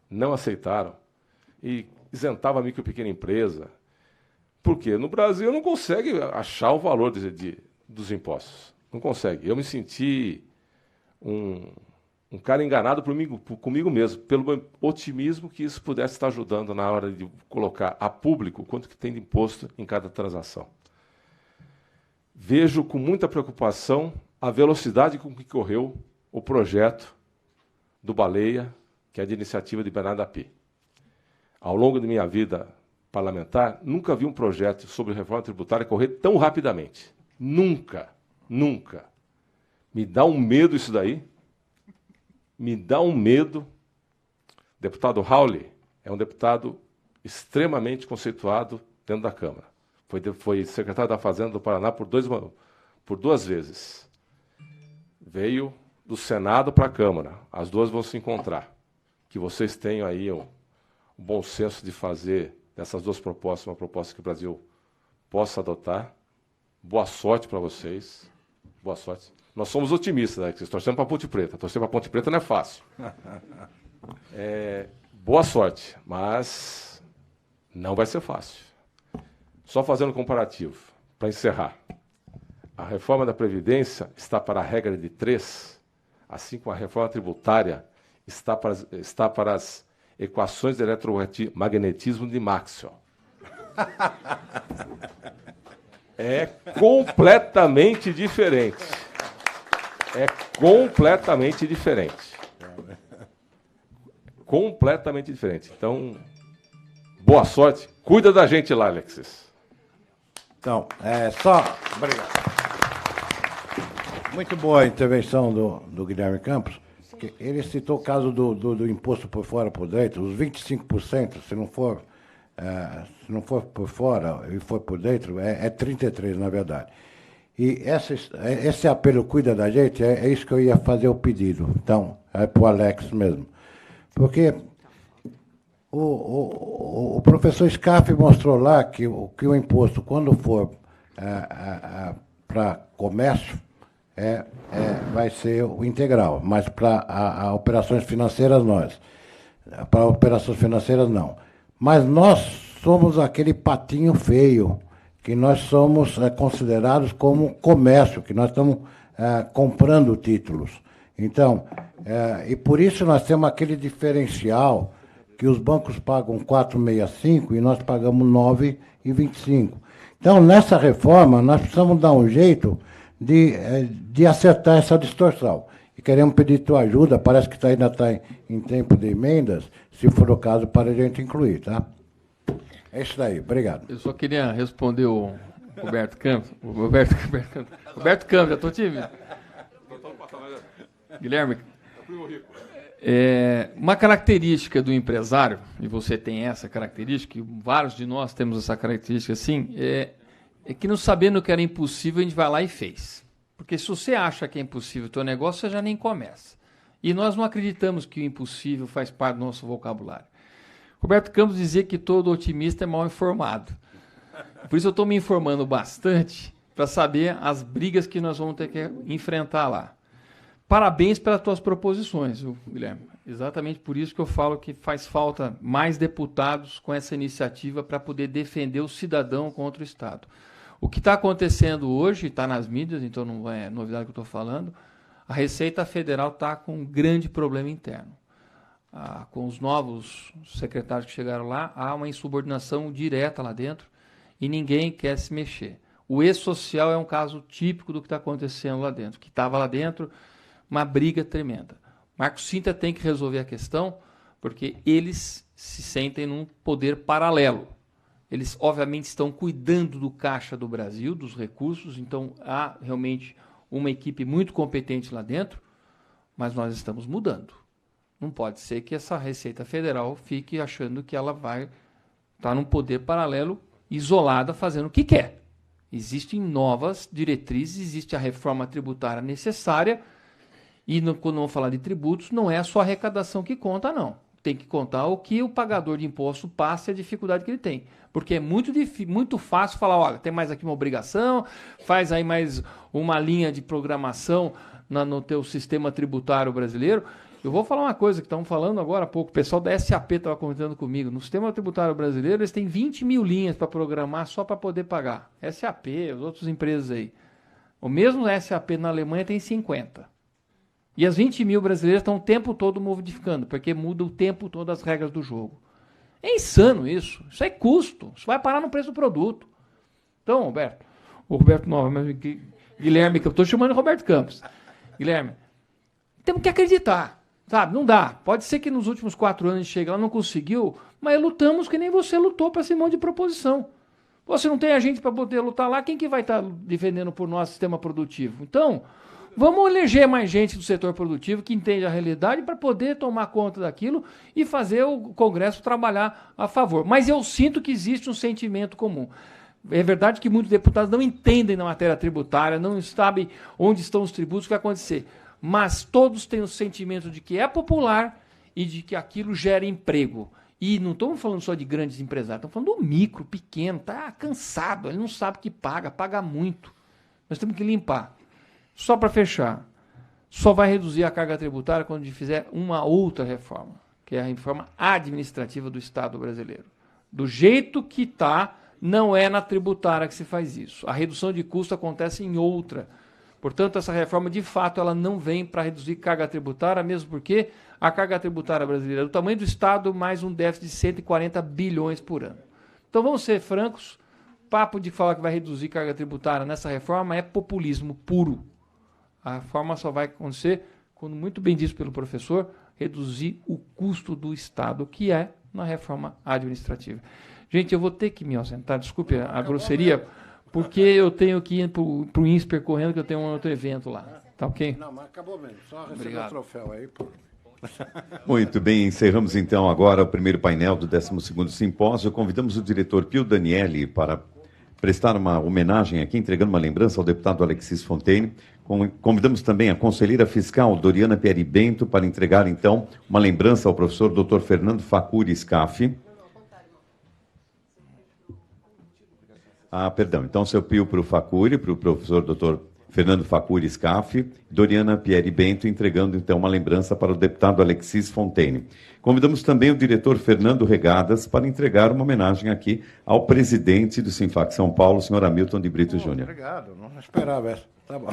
Não aceitaram. E isentava a micro e pequena empresa. Por quê? No Brasil não consegue achar o valor dos impostos. Não consegue. Eu me senti um cara enganado comigo mesmo, pelo meu otimismo que isso pudesse estar ajudando na hora de colocar a público quanto que tem de imposto em cada transação. Vejo com muita preocupação a velocidade com que correu o projeto do Baleia, que é de iniciativa de Bernardo Api. Ao longo da minha vida parlamentar, nunca vi um projeto sobre reforma tributária correr tão rapidamente. Nunca, nunca. Me dá um medo isso daí. Me dá um medo. O deputado Raul é um deputado extremamente conceituado dentro da Câmara. Foi secretário da Fazenda do Paraná por duas vezes. Veio do Senado para a Câmara. As duas vão se encontrar. Que vocês tenham aí o bom senso de fazer dessas duas propostas uma proposta que o Brasil possa adotar. Boa sorte para vocês. Boa sorte. Nós somos otimistas, né? Vocês torcendo para a Ponte Preta. Torcer para a Ponte Preta não é fácil. Boa sorte, mas não vai ser fácil. Só fazendo um comparativo, para encerrar. A reforma da Previdência está para a regra de 3, assim como a reforma tributária está para as equações de eletromagnetismo de Maxwell. É completamente diferente. É completamente diferente. Completamente diferente. Então, boa sorte. Cuida da gente lá, Alexis. Então, Obrigado. Muito boa a intervenção do Guilherme Campos. Que ele citou o caso do imposto por fora por dentro, os 25%, se não for por fora e for por dentro, é 33%, na verdade. E esse apelo cuida da gente, é isso que eu ia fazer o pedido. Então, é para o Alex mesmo. Porque o professor Scaff mostrou lá que o imposto, quando for para comércio, vai ser o integral, mas para operações financeiras, para operações financeiras, não. Mas nós somos aquele patinho feio, que nós somos considerados como comércio, que nós estamos comprando títulos. Então, e por isso nós temos aquele diferencial que os bancos pagam 4,65 e nós pagamos 9,25. Então, nessa reforma, nós precisamos dar um jeito de acertar essa distorção. E queremos pedir tua ajuda, parece que ainda está em tempo de emendas, se for o caso, para a gente incluir, tá? É isso daí, obrigado. Eu só queria responder o Roberto Campos. Roberto Campos, já estou tímido. Guilherme, uma característica do empresário, e você tem essa característica, e vários de nós temos essa característica assim, é que não sabendo que era impossível, a gente vai lá e fez. Porque se você acha que é impossível o teu negócio, você já nem começa. E nós não acreditamos que o impossível faz parte do nosso vocabulário. Roberto Campos dizia que todo otimista é mal informado. Por isso eu estou me informando bastante para saber as brigas que nós vamos ter que enfrentar lá. Parabéns pelas tuas proposições, Guilherme. Exatamente por isso que eu falo que faz falta mais deputados com essa iniciativa para poder defender o cidadão contra o Estado. O que está acontecendo hoje, está nas mídias, então não é novidade que eu estou falando, a Receita Federal está com um grande problema interno. Com os novos secretários que chegaram lá, há uma insubordinação direta lá dentro e ninguém quer se mexer. O E-Social é um caso típico do que está acontecendo lá dentro, que estava lá dentro, uma briga tremenda. Marcos Cintra tem que resolver a questão, porque eles se sentem num poder paralelo. Eles, obviamente, estão cuidando do caixa do Brasil, dos recursos, então há realmente uma equipe muito competente lá dentro, mas nós estamos mudando. Não pode ser que essa Receita Federal fique achando que ela vai estar num poder paralelo, isolada, fazendo o que quer. Existem novas diretrizes, existe a reforma tributária necessária, e quando vamos falar de tributos, não é a sua arrecadação que conta, não. Tem que contar o que o pagador de imposto passa e a dificuldade que ele tem. Porque é muito fácil falar, olha, tem mais aqui uma obrigação, faz aí mais uma linha de programação no teu sistema tributário brasileiro. Eu vou falar uma coisa que estamos falando agora há pouco, o pessoal da SAP estava comentando comigo. No sistema tributário brasileiro, eles têm 20 mil linhas para programar só para poder pagar. SAP, as outras empresas aí. O mesmo SAP na Alemanha tem 50. E as 20 mil brasileiras estão o tempo todo modificando, porque muda o tempo todo as regras do jogo. É insano isso. Isso é custo. Isso vai parar no preço do produto. Então, Roberto Nova, mas Guilherme, que eu estou chamando de Roberto Campos. Guilherme, temos que acreditar, sabe? Não dá. Pode ser que nos últimos 4 anos a gente chegue lá, não conseguiu, mas lutamos que nem você lutou para esse monte de proposição. Você não tem a gente para poder lutar lá, quem que vai estar defendendo por nosso sistema produtivo? Então, vamos eleger mais gente do setor produtivo que entende a realidade para poder tomar conta daquilo e fazer o Congresso trabalhar a favor. Mas eu sinto que existe um sentimento comum. É verdade que muitos deputados não entendem na matéria tributária, não sabem onde estão os tributos, o que vai acontecer. Mas todos têm o sentimento de que é popular e de que aquilo gera emprego. E não estamos falando só de grandes empresários, estamos falando do micro, pequeno, está cansado, ele não sabe que paga muito. Nós temos que limpar. Só para fechar, só vai reduzir a carga tributária quando a gente fizer uma outra reforma, que é a reforma administrativa do Estado brasileiro. Do jeito que está, Não é na tributária que se faz isso. A redução de custo acontece em outra. Portanto, essa reforma, de fato, ela não vem para reduzir carga tributária, mesmo porque a carga tributária brasileira é do tamanho do Estado, mais um déficit de 140 bilhões por ano. Então, vamos ser francos, papo de falar que vai reduzir carga tributária nessa reforma é populismo puro. A reforma só vai acontecer, quando muito bem dito pelo professor, reduzir o custo do Estado, que é na reforma administrativa. Gente, eu vou ter que me ausentar, desculpe a grosseria, porque eu tenho que ir para o INSPER correndo, que eu tenho um outro evento lá. Tá ok? Não, mas acabou mesmo. Só receber Obrigado. o troféu aí, pô. Muito bem, encerramos então agora o primeiro painel do 12º simpósio. Convidamos o diretor Pio Daniele para prestar uma homenagem aqui, entregando uma lembrança ao deputado Alexis Fontaine. Convidamos também a conselheira fiscal Doriana Pieri Bento para entregar então uma lembrança ao professor Dr. Fernando Facuri Scaffi. Perdão, então seu Pio para o Facuri, para o professor Dr. Fernando Facuri Scaffi, Doriana Pieri Bento entregando então uma lembrança para o deputado Alexis Fontaine. Convidamos também o diretor Fernando Regadas para entregar uma homenagem aqui ao presidente do Sinfac São Paulo, senhor Hamilton de Brito Júnior. Obrigado, não esperava essa. Tá bom.